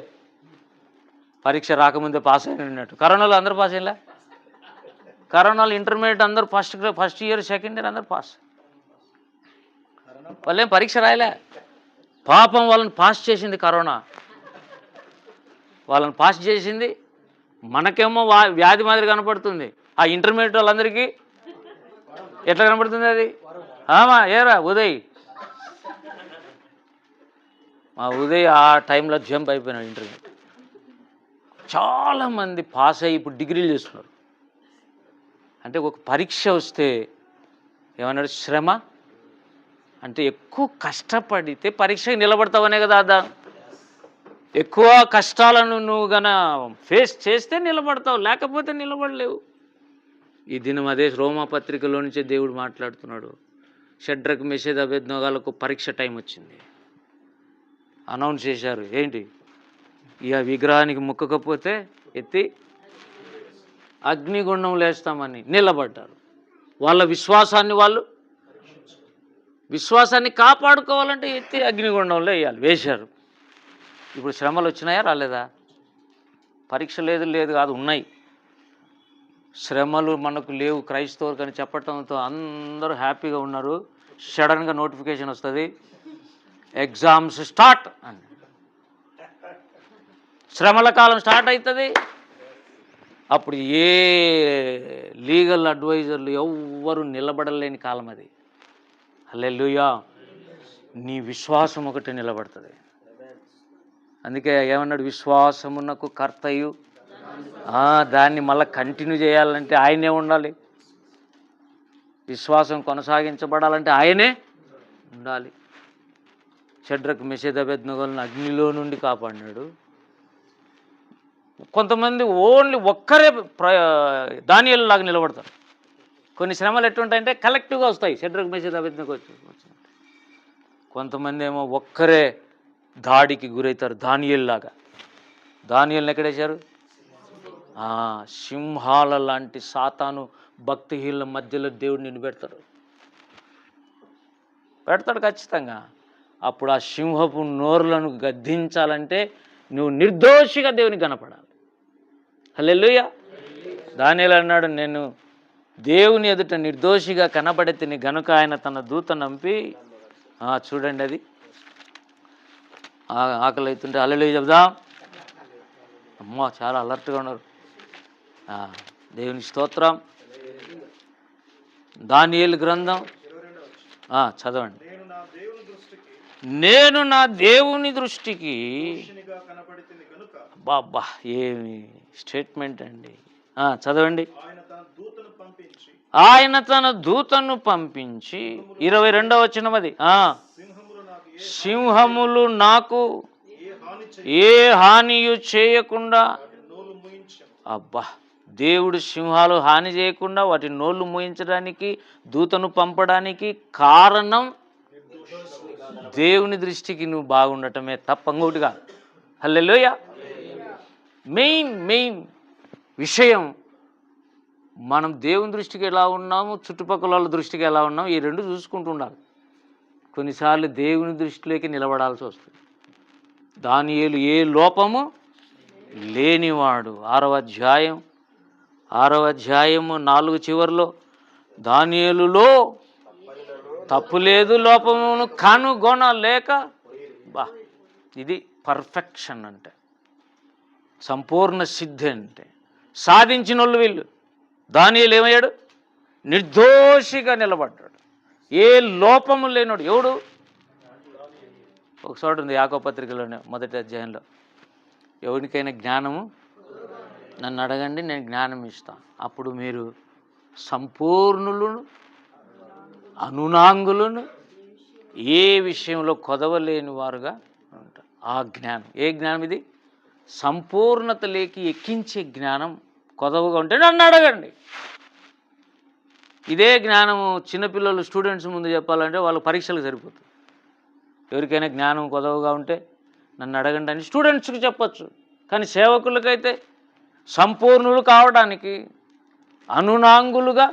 పరీక్ష రాకముందే పాస్ అయినట్టు. కరోనాలో అందరూ పాస్ అయ్యలే. కరోనాలో ఇంటర్మీడియట్ అందరూ ఫస్ట్ ఇయర్ సెకండ్ ఇయర్ అందరూ పాస్. వాళ్ళేం పరీక్ష రాయలే. పాపం వాళ్ళని పాస్ చేసింది కరోనా. వాళ్ళని పాస్ చేసింది. మనకేమో వ్యాధి మాదిరి కనపడుతుంది. ఆ ఇంటర్మీడియట్ వాళ్ళందరికీ ఎట్లా కనపడుతుంది అది? ఏరా ఉదయ్, మా ఉదయ్ ఆ టైంలో జంప్ అయిపోయినాడు ఇంటర్మీడియట్. చాలామంది పాస్ అయ్యి ఇప్పుడు డిగ్రీలు చేస్తున్నారు. అంటే ఒక పరీక్ష వస్తే ఏమన్నాడు? శ్రమ అంటే ఎక్కువ కష్టపడితే పరీక్షకి నిలబడతావనే కదా అదా. ఎక్కువ కష్టాలను నువ్వు గన ఫేస్ చేస్తే నిలబడతావు, లేకపోతే నిలబడలేవు. ఈ దినం అదే రోమా పత్రికలో నుంచే దేవుడు మాట్లాడుతున్నాడు. షడ్రక్ మెషేద్ అబేద్నెగోలకు పరీక్ష టైం వచ్చింది. అనౌన్స్ చేశారు, ఏంటి, ఇక విగ్రహానికి మొక్కకపోతే ఎత్తి అగ్నిగుండం లేస్తామని. నిలబడ్డారు. వాళ్ళ విశ్వాసాన్ని కాపాడుకోవాలంటే ఎత్తి అగ్నిగుండంలో వేయాలి, వేశారు. ఇప్పుడు శ్రమలు వచ్చినాయా రాలేదా? పరీక్ష లేదు కాదు, ఉన్నాయి. శ్రమలు మనకు లేవు క్రైస్తవులకు అని చెప్పటంతో అందరూ హ్యాపీగా ఉన్నారు. సడన్గా నోటిఫికేషన్ వస్తుంది, ఎగ్జామ్స్ స్టార్ట్ అని. శ్రమల కాలం స్టార్ట్ అవుతుంది. అప్పుడు ఏ లీగల్ అడ్వైజర్లు ఎవ్వరు నిలబడలేని కాలం అది. హల్లెలూయా. నీ విశ్వాసం ఒకటి నిలబడుతుంది. అందుకే ఏమన్నాడు, విశ్వాసమునకు కర్తయు, దాన్ని మళ్ళీ కంటిన్యూ చేయాలంటే ఆయనే ఉండాలి. విశ్వాసం కొనసాగించబడాలంటే ఆయనే ఉండాలి. షడ్రక్ మెషేద్ అబేద్నెగోలను అగ్నిలో నుండి కాపాడినాడు. కొంతమంది ఓన్లీ ఒక్కరే దానియేలు లాగా నిలబడతారు. కొన్ని శ్రమలు ఎట్లుంటాయంటే కలెక్టివ్గా వస్తాయి. షడ్రక్ మెషేద్ అబేద్నెగో కొంతమంది ఏమో ఒక్కరే దాడికి గురవుతారు. దానియేలు లాగా. దానియేలుని ఎక్కడేశారు? సింహాల లాంటి సాతాను భక్తిహీనుల మధ్యలో దేవుడు నిన్ను పెడతాడు ఖచ్చితంగా. అప్పుడు ఆ సింహపు నోరులను గద్దించాలంటే నువ్వు నిర్దోషిగా దేవునికి కనపడాలి. హల్లెలూయా. దానియేలు అన్నాడు, నేను దేవుని ఎదుట నిర్దోషిగా కనబడితిని గనుక ఆయన తన దూతను నంపి, చూడండి అది ఆకలి అవుతుంటే హల్లెలూయా చెప్దాం. అమ్మా చాలా అలర్ట్గా ఉన్నారు. దేవుని స్తోత్రం. దానియేలు గ్రంథం చదవండి. నేను నా దేవుని దృష్టికి బాబా, ఏమి స్టేట్మెంట్ అండి. చదవండి. ఆయన తన దూతను పంపించి 22వ వచనం అది, సింహములు నాకు ఏ హానియు చేయకుండా. అబ్బా, దేవుడు సింహాలు హాని చేయకుండా వాటి నోళ్ళు మూయించడానికి దూతను పంపడానికి కారణం దేవుని దృష్టికి నువ్వు బాగుండటమే తప్ప ఇంకోటిగా. హల్లెలూయా. మెయిన్ విషయం, మనం దేవుని దృష్టికి ఎలా ఉన్నాము, చుట్టుపక్కల వాళ్ళ దృష్టికి ఎలా ఉన్నాము, ఈ రెండు చూసుకుంటూ ఉండాలి. కొన్నిసార్లు దేవుని దృష్టిలోకి నిలబడాల్సి వస్తుంది. దానియేలు ఏ లోపము లేనివాడు. 6వ అధ్యాయము 4 చివర్లో, దానియేలులో తప్పు లేదు, లోపమును కనుగొనలేక. ఇది పర్ఫెక్షన్ అంటే, సంపూర్ణ సిద్ధి అంటే. సాధించిన వాళ్ళు వీళ్ళు. దానియేలు ఏమయ్యాడు? నిర్దోషిగా నిలబడ్డాడు. ఏ లోపము లేనోడు. ఎవడు? ఒక చోట ఉంది యాకోబు పత్రికలోనే 1వ అధ్యాయంలో, ఎవరికైనా జ్ఞానము నన్ను అడగండి, నేను జ్ఞానం ఇస్తాను, అప్పుడు మీరు సంపూర్ణులను అనునాంగులను ఏ విషయంలో కొదవలేని వారుగా ఉంటారు. ఆ జ్ఞానం, ఏ జ్ఞానం ఇది? సంపూర్ణత లేకి ఎక్కించే జ్ఞానం. కొదవగా ఉంటే నన్ను అడగండి. ఇదే జ్ఞానము చిన్నపిల్లలు స్టూడెంట్స్ ముందు చెప్పాలంటే వాళ్ళ పరీక్షలకు సరిపోతుంది. ఎవరికైనా జ్ఞానం కొదవగా ఉంటే నన్ను అడగండి అని స్టూడెంట్స్కి చెప్పచ్చు. కానీ సేవకులకైతే సంపూర్ణులు కావడానికి, అనునాంగులుగా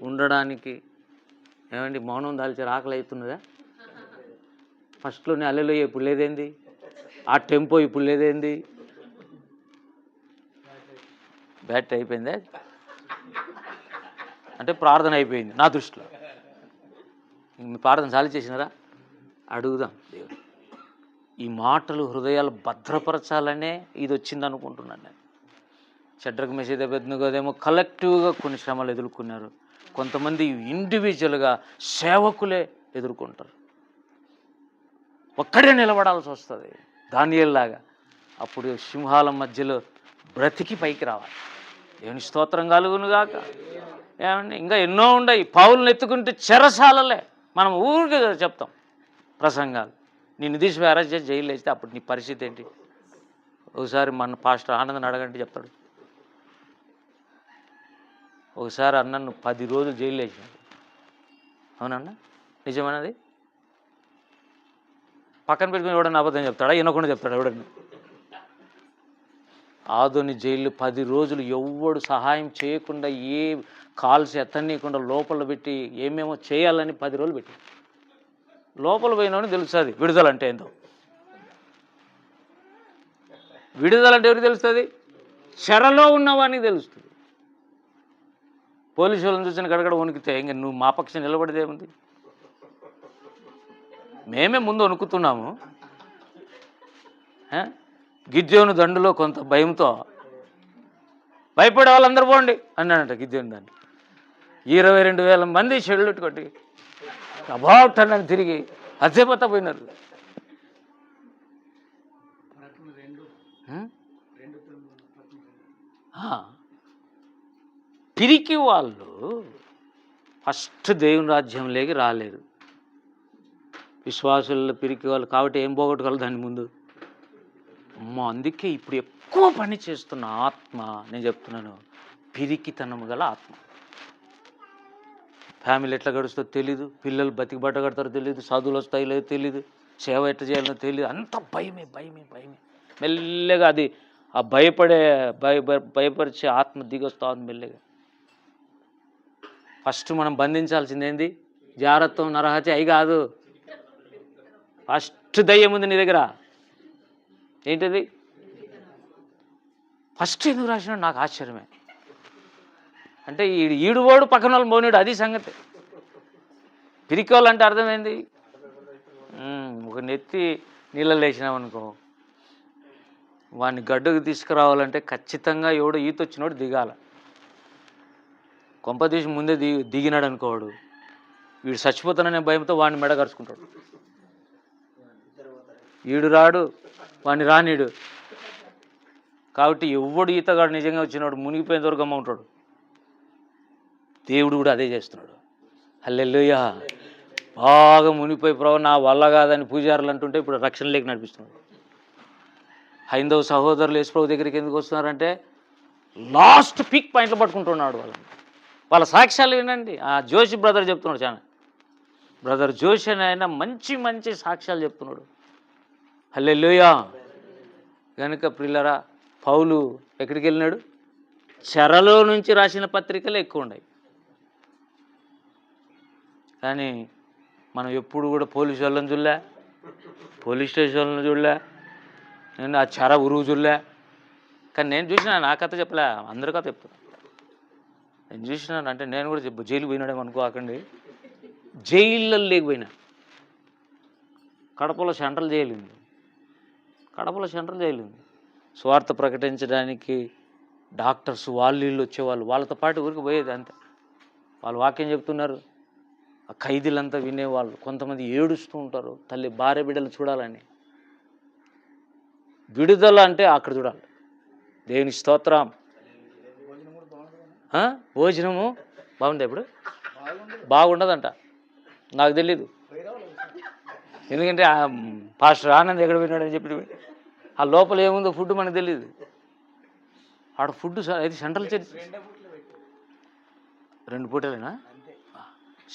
ఉండడానికి. ఏమండి, మౌనం దాల్చారు? ఆకలి అవుతున్నదా? ఫస్ట్లోనే హల్లెలూయా ఇప్పుడు లేదేంది? ఆ టెంపో ఇప్పుడు లేదేంది? బ్యాట్ అయిపోయిందా? అంటే ప్రార్థన అయిపోయింది నా దృష్టిలో. మీ ప్రార్థన చాలు చేసినారా? అడుగుదాం దేవుడు. ఈ మాటలు హృదయాలు భద్రపరచాలనే ఇది వచ్చింది అనుకుంటున్నాను నేను. షడ్రక్ మెషేద్ అబేద్నెగోదేమో కలెక్టివ్గా కొన్ని శ్రమలు ఎదుర్కొన్నారు. కొంతమంది ఇండివిజువల్గా సేవకులే ఎదుర్కొంటారు. ఒక్కడే నిలబడాల్సి వస్తుంది దానియేలులాగా. అప్పుడు సింహాల మధ్యలో బ్రతికి పైకి రావాలి. దేవుని స్తోత్రం కలుగును గాక. ఏమండి, ఇంకా ఎన్నో ఉన్నాయి. పౌలుని ఎత్తుకుంటే చెరసాలలే. మనం ఊరికే చెప్తాం ప్రసంగాలు. నిన్ను తీసి అరెస్ట్ చేసి జైలు వేస్తే అప్పుడు నీ పరిస్థితి ఏంటి? ఒకసారి మన పాస్టర్ ఆనంద్ అడగంటే చెప్తాడు. ఒకసారి అన్నను 10 రోజులు జైలు వేసినాడు. అవునన్నా? నిజమన్నది పక్కన పెట్టుకుని ఎవడన్నా అబద్ధం చెప్తాడా? వినకుండా చెప్తాడా ఎవడన్నా? ఆదోని జైలు 10 రోజులు ఎవ్వడు సహాయం చేయకుండా, ఏ కాల్స్ ఎత్తనీయకుండా లోపల పెట్టి ఏమేమో చేయాలని 10 రోజులు పెట్టి, లోపల పోయినోని తెలుస్తుంది విడుదల అంటే ఏందో. విడుదల అంటే ఎవరికి తెలుస్తుంది? చెరలో ఉన్నవానికి తెలుస్తుంది. పోలీసు వాళ్ళని చూసిన గడగడ వణికితే ఇంక నువ్వు మా పక్షం నిలబడిదేముంది? మేమే ముందు వణుకుతున్నాము. గిద్యోను దండులో కొంత భయంతో భయపడే వాళ్ళందరూ పోండి అన్నాడంట గిద్యోను దాన్ని. 22,000 మంది షెడ్యూల్ కొట్టి అబౌట్ అన్నది తిరిగి అదేపోతా పోయినారు. పిరికి వాళ్ళు ఫస్ట్ దేవుని రాజ్యంలోకి రాలేరు. విశ్వాసుల్లో పిరికి వాళ్ళు కాబట్టి ఏం పోగొట్టుకోవాలి దాని ముందు? అందుకే ఇప్పుడు ఎక్కువ పని చేస్తున్న ఆత్మ, నేను చెప్తున్నాను, పిరికితనము గల ఆత్మ. ఫ్యామిలీ ఎట్లా గడుస్తుందో తెలీదు, పిల్లలు బతికి బట్ట కడతారో తెలీదు, చదువులు వస్తాయో లేదో తెలీదు, సేవ ఎట్లా చేయాలో తెలియదు, అంత భయమే భయమే భయమే. మెల్లగా అది ఆ భయపరిచే ఆత్మ దిగొస్తా ఉంది మెల్లగా. ఫస్ట్ మనం బంధించాల్సింది ఏంది? జాగ్రత్త నరహత్య అయి కాదు. ఫస్ట్ దయ్యం ఉంది నీ దగ్గర. ఏంటిది? ఫస్ట్ ఎందుకు రాసినాడు? నాకు ఆశ్చర్యమే. అంటే ఈడువాడు పక్కన వాళ్ళు మోనిడు, అది సంగతి. పిరికోళ్ళు అంటే అర్థమైంది. ఒక నెత్తి నీళ్ళలో వేసినామనుకో, వాడిని గడ్డకు తీసుకురావాలంటే ఖచ్చితంగా ఎవడో ఈత వచ్చినోడు దిగాల. కొంప తీసి ముందే దిగినాడు అనుకోవాడు, వీడు చచ్చిపోతాననే భయంతో వాడిని మెడ కరుచుకుంటాడు. ఈడు రాడు, వాడిని రానీడు. కాబట్టి ఎవడు ఈతగాడు నిజంగా వచ్చినాడు మునిగిపోయిన వరకు అమ్మ ఉంటాడు. దేవుడు కూడా అదే చేస్తున్నాడు. హల్లెలూయా. బాగా మునిగిపోయి ప్రభు నా వల్ల కాదని పూజారులు అంటుంటే ఇప్పుడు రక్షణలోకి నడిపిస్తున్నాడు. హైందవ సహోదరులు యేసు ప్రభు దగ్గరికి ఎందుకు వస్తున్నారంటే లాస్ట్ పీక్ పాయింట్లో పట్టుకుంటున్నాడు వాళ్ళని. వాళ్ళ సాక్ష్యాలు వినండి. ఆ జోషి బ్రదర్ చెప్తున్నాడు, చాలా బ్రదర్ జోషి అని ఆయన మంచి మంచి సాక్ష్యాలు చెప్తున్నాడు. హల్లెలూయా. కనుక ప్రియులారా, పౌలు ఎక్కడికి వెళ్ళినాడు? చెరలో నుంచి రాసిన పత్రికలు ఎక్కువ ఉన్నాయి. కానీ మనం ఎప్పుడు కూడా పోలీసు వాళ్ళని చూడలే, పోలీస్ స్టేషన్ వాళ్ళని చూడలే, నేను ఆ చెర ఉరువు చూడలే. కానీ నేను చూసినా, నా కథ చెప్పలే, అందరి కథ చెప్తాను. నేను చూసినాను అంటే నేను కూడా జైలు పోయినాడేమో అనుకోకండి. జైల్లో లేకపోయినా కడపలో సెంట్రల్ జైలు ఉంది. కడపలో సెంట్రల్ జైలు ఉంది. స్వార్థ ప్రకటించడానికి డాక్టర్స్ వాళ్ళు వీళ్ళు వచ్చేవాళ్ళు, వాళ్ళతో పాటు ఊరికి పోయేది అంతే. వాళ్ళు వాక్యం చెప్తున్నారు, ఆ ఖైదీలంతా వినేవాళ్ళు. కొంతమంది ఏడుస్తూ ఉంటారు, తల్లి భార్య బిడ్డలు చూడాలని. విడుదల అంటే అక్కడ చూడాలి. దేవుని స్తోత్రం. భోజనము బాగుంది. ఇప్పుడు బాగుండదంట, నాకు తెలీదు. ఎందుకంటే పాస్టర్ ఆనంద్ ఎక్కడ పోయినాడని చెప్పి ఆ లోపల ఏముందో ఫుడ్ మనకు తెలియదు. ఆడ ఫుడ్ అయితే సెంట్రల్ చర్చ్ 2 పూటలేనా?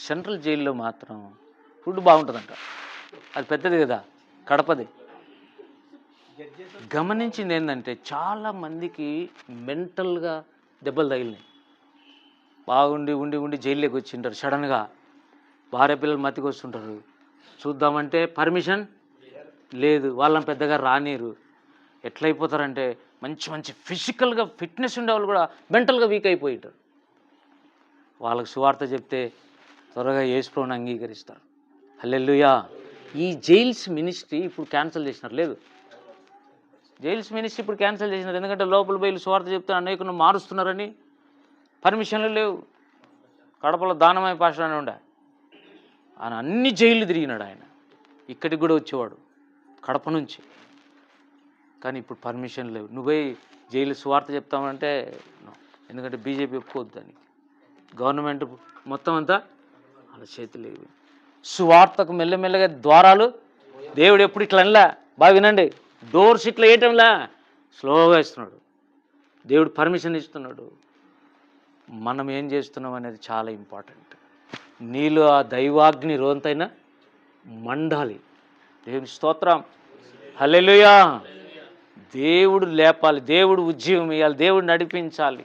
సెంట్రల్ జైల్లో మాత్రం ఫుడ్ బాగుంటుందంట. అది పెద్దది కదా, కడపది. గమనించింది ఏంటంటే చాలామందికి మెంటల్గా దెబ్బలు తగిలినాయి. బాగుండి ఉండి ఉండి జైల్లోకి వచ్చింటారు. సడన్గా భార్య పిల్లలు మతికి వస్తుంటారు. చూద్దామంటే పర్మిషన్ లేదు, వాళ్ళని పెద్దగా రానిరు. ఎట్లయిపోతారంటే మంచి మంచి ఫిజికల్గా ఫిట్నెస్ ఉండేవాళ్ళు కూడా మెంటల్గా వీక్ అయిపోయింటారు. వాళ్ళకు సువార్త చెప్తే త్వరగా యేసు ప్రభువుని అంగీకరిస్తారు. హల్లెలూయా. ఈ జైల్స్ మినిస్ట్రీ ఇప్పుడు క్యాన్సిల్ చేసినారు. లేదు, జైల్స్ మినిస్ట్రీ ఇప్పుడు క్యాన్సిల్ చేసినారు. ఎందుకంటే లోపల బయలు సువార్త చెప్తే అనేకులను మారుస్తున్నారని పర్మిషన్లు లేవు. కడపలో దానమయ పాస్టర్ అని ఉండే, ఆయన అన్ని జైళ్ళు తిరిగినాడు. ఆయన ఇక్కడికి కూడా వచ్చేవాడు కడప నుంచి. కానీ ఇప్పుడు పర్మిషన్ లేవు. నువ్వే జైలు సువార్త చెప్తామంటే ఎందుకంటే బీజేపీ ఒప్పుకోవద్దు దానికి. గవర్నమెంట్ మొత్తం అంతా వాళ్ళ చేతులు. సువార్తకు మెల్లమెల్లగా ద్వారాలు దేవుడు ఎప్పుడు ఇట్లా అనలా. బాగా వినండి, డోర్స్ ఇట్లా వేయటంలా స్లోగా ఇస్తున్నాడు. దేవుడు పర్మిషన్ ఇస్తున్నాడు. మనం ఏం చేస్తున్నాం అనేది చాలా ఇంపార్టెంట్. నీలో ఆ దైవాగ్ని రోంతైనా మండాలి. దేవుని స్తోత్రం. హల్లెలూయా. దేవుడు లేపాలి, దేవుడు ఉద్యోగం ఇవ్వాలి, దేవుడు నడిపించాలి.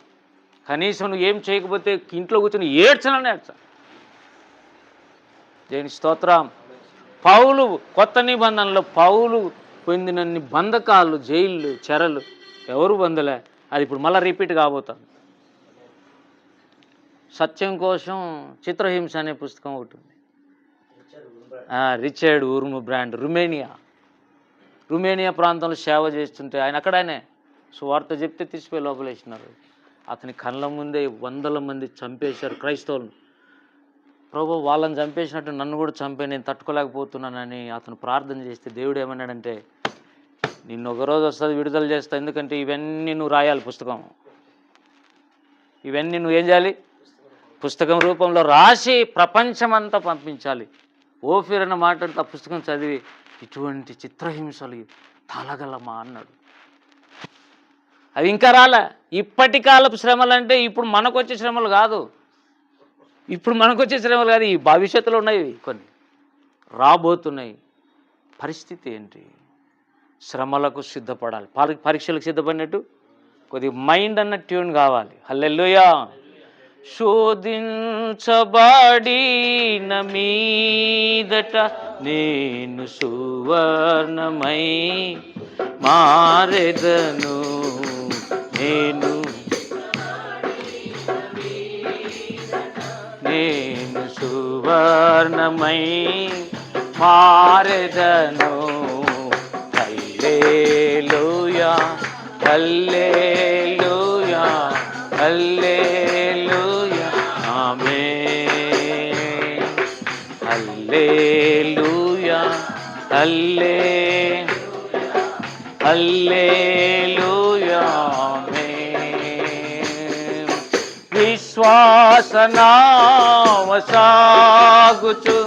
కనీసం నువ్వు ఏం చేయకపోతే ఇంట్లో కూర్చొని ఏడ్చాలని ఏడ్చాలి. దేవుని స్తోత్రం. పౌలు కొత్త నిబంధనలో పౌలు పొందినన్ని బంధకాలు, జైళ్ళు, చెరలు ఎవరు పొందలే. అది ఇప్పుడు మళ్ళీ రిపీట్ కాబోతుంది. సత్యం కోసం చిత్రహింస అనే పుస్తకం ఒకటి ఉంది. రిచర్డ్ ఉర్ముబ్రాండ్ రుమేనియా ప్రాంతంలో సేవ చేస్తుంటే ఆయనే సువార్త చెప్తే తీసిపోయి లోపలేసినారు. అతని కళ్ళ ముందే వందల మంది చంపేశారు క్రైస్తవులను. ప్రభు వాళ్ళని చంపేసినట్టు నన్ను కూడా చంపే, నేను తట్టుకోలేకపోతున్నానని అతను ప్రార్థన చేస్తే దేవుడు ఏమన్నాడంటే, నిన్ను ఒకరోజు వస్తుంది విడుదల చేస్తా, ఎందుకంటే ఇవన్నీ నువ్వు రాయాలి పుస్తకం, ఇవన్నీ నువ్వు ఏం చేయాలి పుస్తకం రూపంలో రాసి ప్రపంచమంతా పంపించాలి. ఓఫీర్ అన్న మాట్లాడితే ఆ పుస్తకం చదివి ఇటువంటి చిత్రహింసలు తాళగలమా అన్నాడు. అవి ఇంకా రాలే. ఇప్పటి కాలపు శ్రమలు అంటే ఇప్పుడు మనకొచ్చే శ్రమలు కాదు, ఈ భవిష్యత్తులో ఉన్నాయి, కొన్ని రాబోతున్నాయి. పరిస్థితి ఏంటి? శ్రమలకు సిద్ధపడాలి. పరీక్షలకు సిద్ధపడినట్టు కొద్దిగా మైండ్ అన్న ట్యూన్ కావాలి. హల్లెలూయా. శోధించబడిన మీదట నేను సువర్ణమై మారెదను, నేను సువర్ణమై మారెదను. హల్లెలూయా హల్లెలూయా హల్లెలూయా ఆమేన్. హల్లెలూయా హల్లెలూయా ఆమేన్. విశ్వాసనావసాగుచు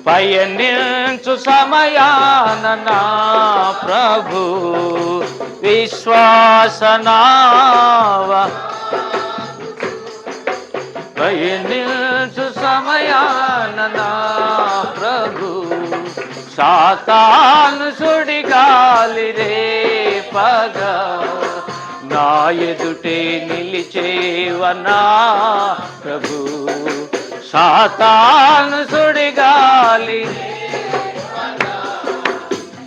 పయనించు సమయాన నా ప్రభు, విశ్వాసనావ పయనించు సమయాన నా ప్రభు, సాతాను సుడిగాలి రేపగా నా ఎదుటే నిలిచేవనా ప్రభు, సాతాను సుడిగాలి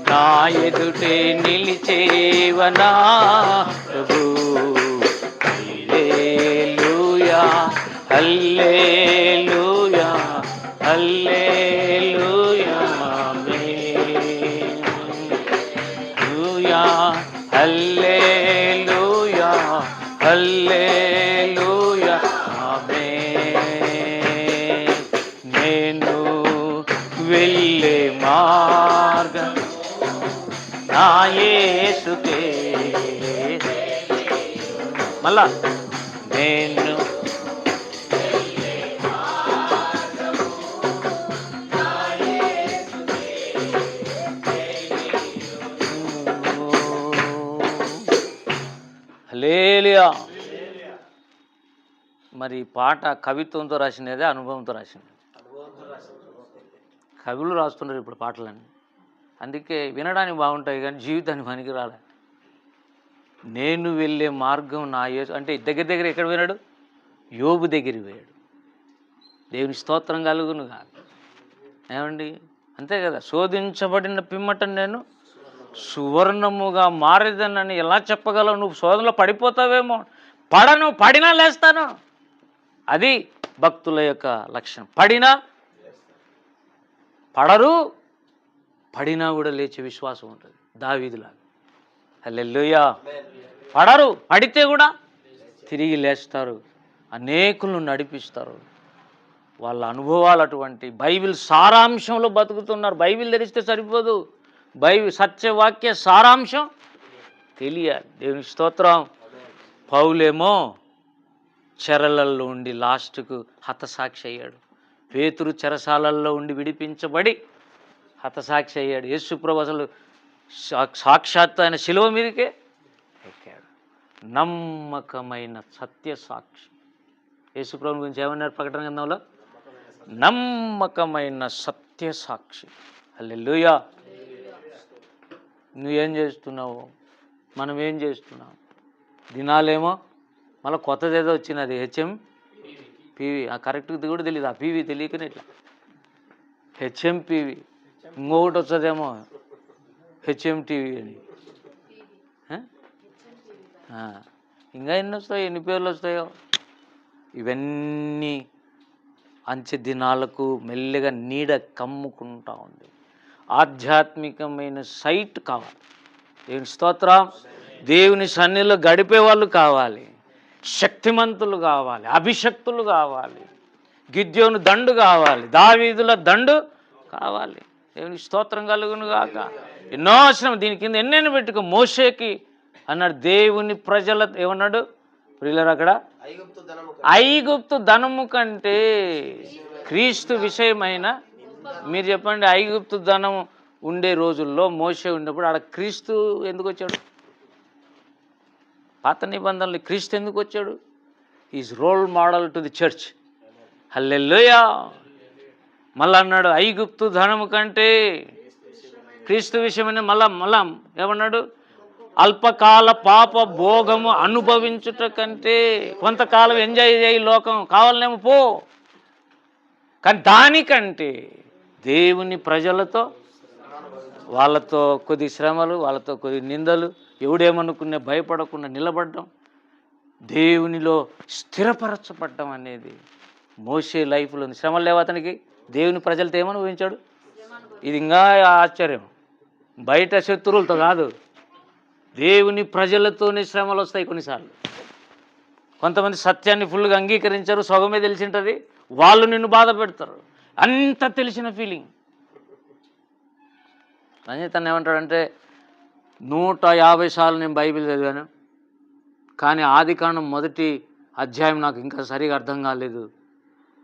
నా ఎదుటే నిలిచేవనా ప్రభు. హల్లెలూయా హల్లెలూయా హల్లెలూయా ఆమేన్. హల్లెలూయా హల్లెలూయా ఆమేన్. నేను వెళ్ళే మార్గం నా యేసుకే, మళ్ళా నేను హల్లెలూయా. మరి పాట కవిత్వంతో రాసినదే అనుభవంతో రాసినది. కవులు రాస్తున్నారు ఇప్పుడు పాటలన్నీ, అందుకే వినడానికి బాగుంటాయి కానీ జీవితానికి పనికి రాలే. నేను వెళ్ళే మార్గం నా యేసు అంటే దగ్గర ఎక్కడ పోయినాడు? యోబు దగ్గరికి పోయాడు. దేవుని స్తోత్రం కలుగును కాదు. ఏమండి అంతే కదా. శోధించబడిన పిమ్మట నేను సువర్ణముగా మారేదనని ఎలా చెప్పగలవు? నువ్వు శోధనలో పడిపోతావేమో. పడినా లేస్తాను. అది భక్తుల యొక్క లక్షణం. పడరు, పడినా కూడా లేచే విశ్వాసం ఉంటుంది దావీదులాగా. హల్లెలూయా. పడరు, పడితే కూడా తిరిగి లేస్తారు, అనేకులను నడిపిస్తారు. వాళ్ళ అనుభవాలు అటువంటి. బైబిల్ సారాంశంలో బతుకుతున్నారు. బైబిల్ తెరిస్తే సరిపోదు, బైబిల్ సత్యవాక్య సారాంశం తెలియాలి. దేవుని స్తోత్రం. పౌలేమో చెరలల్లో ఉండి లాస్ట్కు హతసాక్షి అయ్యాడు. పేతురు చెరసాలల్లో ఉండి విడిపించబడి హతసాక్షి అయ్యాడు. యేసుప్రభు అసలు సాక్షాత్తు ఆయన శిలువ మీదకే ఎక్కాడు. నమ్మకమైన సత్య సాక్షి. యేసుప్రభు గురించి ఏమన్నారు ప్రకటన గ్రంథంలో? నమ్మకమైన సత్య సాక్షి. హల్లెలూయా. నువ్వేం చేస్తున్నావు, మనం ఏం చేస్తున్నాం? దినాలేమో మళ్ళీ కొత్తది ఏదో వచ్చినది, HMPV. ఆ కరెక్ట్గా కూడా తెలియదు, ఆ పీవీ తెలియకనే ఇట్లా HMPV. ఇంకొకటి వస్తుందేమో HMTV అని. ఇంకా ఎన్ని వస్తాయో, ఎన్ని పేర్లు వస్తాయో. ఇవన్నీ అంచె దినాలకు మెల్లగా నీడ కమ్ముకుంటా ఉంది. ఆధ్యాత్మికమైన సైట్ కావాలి. దేవుని స్తోత్రం. దేవుని సన్నిధిలో గడిపే వాళ్ళు కావాలి, శక్తిమంతులు కావాలి, అభిషక్తులు కావాలి, గిద్యోను దండు కావాలి, దావీదుల దండు కావాలి. దేవునికి స్తోత్రం కలుగును గాక. ఎన్నో అవసరం దీని కింద ఎన్నెన్ని పెట్టుకో. మోషేకి అన్నాడు, దేవుని ప్రజల ఏమన్నాడు ప్రియులారా అక్కడ, ఐగుప్తు ధనము కంటే క్రీస్తు విషయమైన, మీరు చెప్పండి, ఐగుప్తు ధనం ఉండే రోజుల్లో మోషే ఉన్నప్పుడు ఆడ క్రీస్తు ఎందుకు వచ్చాడు? పాత నిబంధనలు క్రీస్తు ఎందుకు వచ్చాడు? Is role model to the church. హల్లెలూయా. మళ్ళా అన్నాడు, ఐగుప్తు ధనము కంటే క్రీస్తు విషయమైన, మళ్ళా ఏమన్నాడు, అల్పకాల పాప భోగము అనుభవించుట కంటే, కొంతకాలం ఎంజాయ్ చేయి, లోకం కావాలనేమో పో, కానీ దానికంటే దేవుని ప్రజలతో, వాళ్ళతో కొద్ది శ్రమలు, వాళ్ళతో కొద్ది నిందలు, ఎవడేమనుకునే భయపడకుండా నిలబడడం, దేవునిలో స్థిరపరచబడ్డం అనేది మోషే లైఫ్లో శ్రమలు లేవు అతనికి. దేవుని ప్రజలతో ఏమని ఊహించాడు? ఇది ఇంకా ఆశ్చర్యం. బయట శత్రువులతో కాదు, దేవుని ప్రజలతోనే శ్రమలు వస్తాయి కొన్నిసార్లు. కొంతమంది సత్యాన్ని ఫుల్గా అంగీకరించారు, సగమే తెలిసి ఉంటుంది, వాళ్ళు నిన్ను బాధ పెడతారు. అంత తెలిసిన ఫీలింగ్. తను ఏమంటాడంటే, 150 సార్లు నేను బైబిల్ చదివాను, కానీ ఆదికాండం 1వ అధ్యాయం నాకు ఇంకా సరిగా అర్థం కాలేదు.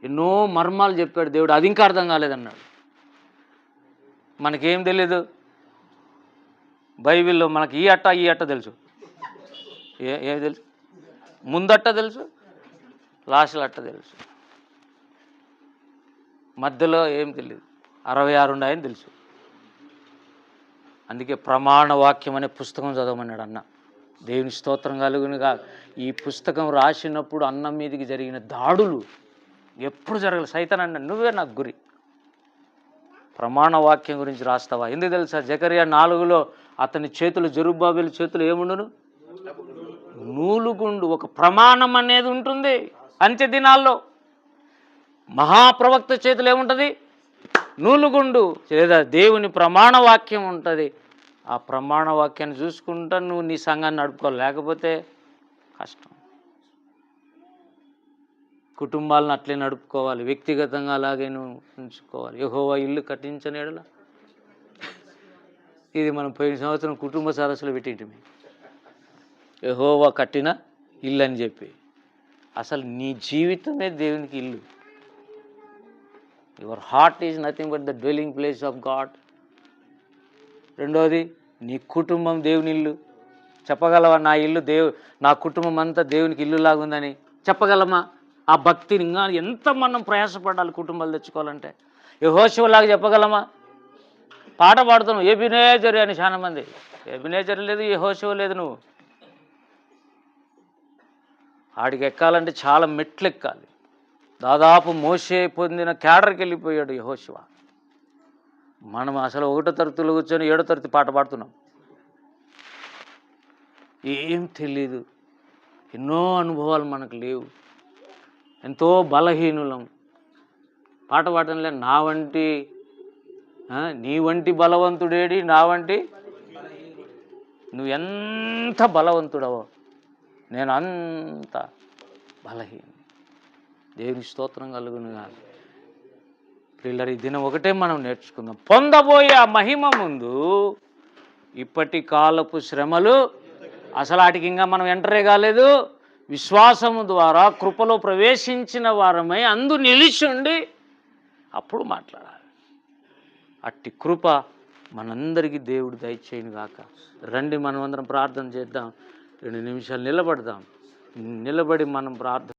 ఎన్నో మర్మాలు చెప్పాడు దేవుడు, అది ఇంకా అర్థం కాలేదన్నాడు. మనకేం తెలియదు బైబిల్లో, మనకి ఈ అట్ట తెలుసు. ఏమి తెలుసు? ముందట్ట తెలుసు, లాస్ట్లో అట్ట తెలుసు, మధ్యలో ఏం తెలియదు. 66 ఉన్నాయని తెలుసు. అందుకే ప్రమాణ వాక్యం అనే పుస్తకం చదవమన్నాడు అన్న. దేవుని స్తోత్రం కలుగునుగా. ఈ పుస్తకం రాసినప్పుడు అన్నం మీదకి జరిగిన దాడులు ఎప్పుడు జరగలేదు. సైతాన్ అన్నాడు, నువ్వే నాకు గురి, ప్రమాణ వాక్యం గురించి రాస్తావా? ఎందుకు తెలుసా? జకరియా 4లో అతని చేతులు, జెరుబ్బాబెలు చేతులు ఏముండును? నూలుగుండు. ఒక ప్రమాణం అనేది ఉంటుంది. అంత్య దినాల్లో మహాప్రవక్త చేతులు ఏముంటుంది? నూలుగుండు, లేదా దేవుని ప్రమాణ వాక్యం ఉంటుంది. ఆ ప్రమాణ వాక్యాన్ని చూసుకుంటా నువ్వు నీ సంఘాన్ని నడుపుకోవాలి, లేకపోతే కష్టం. కుటుంబాలను అట్లే నడుపుకోవాలి, వ్యక్తిగతంగా అలాగే నువ్వు ఉంచుకోవాలి. యెహోవా ఇల్లు కట్టించని ఎడల, ఇది మనం పోయిన సంవత్సరం కుటుంబ సదస్సులో పెట్టింటిమి, యెహోవా కట్టిన ఇల్లు అని చెప్పి. అసలు నీ జీవితమే దేవునికి ఇల్లు. Your heart is nothing but the dwelling place of God. రెండోది, నీ కుటుంబం దేవుని ఇల్లు. చెప్పగలవా నా ఇల్లు నా కుటుంబం అంతా దేవునికి ఇల్లు లాగుందని? చెప్పగలమా? ఆ భక్తిని ఇంకా ఎంత మనం ప్రయాసపడాలి కుటుంబాలు తెచ్చుకోవాలంటే. యెహోషువలాగా చెప్పగలమా? పాట పాడుతున్నావు ఎబినేజరు అని, చాలా మంది ఎబినేజరు లేదు, యెహోషువ లేదు. నువ్వు ఆడికి ఎక్కాలంటే చాలా మెట్లు ఎక్కాలి. దాదాపు మోషే పొందిన క్యాడర్కి వెళ్ళిపోయాడు యెహోషువ. మనం అసలు 1వ తరగతిలో కూర్చొని 7వ తరగతి పాట పాడుతున్నాం. ఏం తెలీదు, ఎన్నో అనుభవాలు మనకు లేవు, ఎంతో బలహీనులం. పాట పాడటంలే, నీ వంటి బలవంతుడేడి, నా వంటి, నువ్వు ఎంత బలవంతుడవో నేను అంత బలహీన. దేవుని స్తోత్రం కలుగునుగా. పిల్లలు, ఈ దినం ఒకటే మనం నేర్చుకుందాం. పొందబోయే ఆ మహిమ ముందు ఇప్పటి కాలపు శ్రమలు, అసలు వాటికి ఇంకా మనం ఎంటరే కాలేదు. విశ్వాసము ద్వారా కృపలో ప్రవేశించిన వారమై అందు నిలిచుండి అప్పుడు మాట్లాడాలి. అట్టి కృప మనందరికీ దేవుడు దయచేయును గాక. రండి మనమందరం ప్రార్థన చేద్దాం. 2 నిమిషాలు నిలబడదాం. నిలబడి మనం ప్రార్థన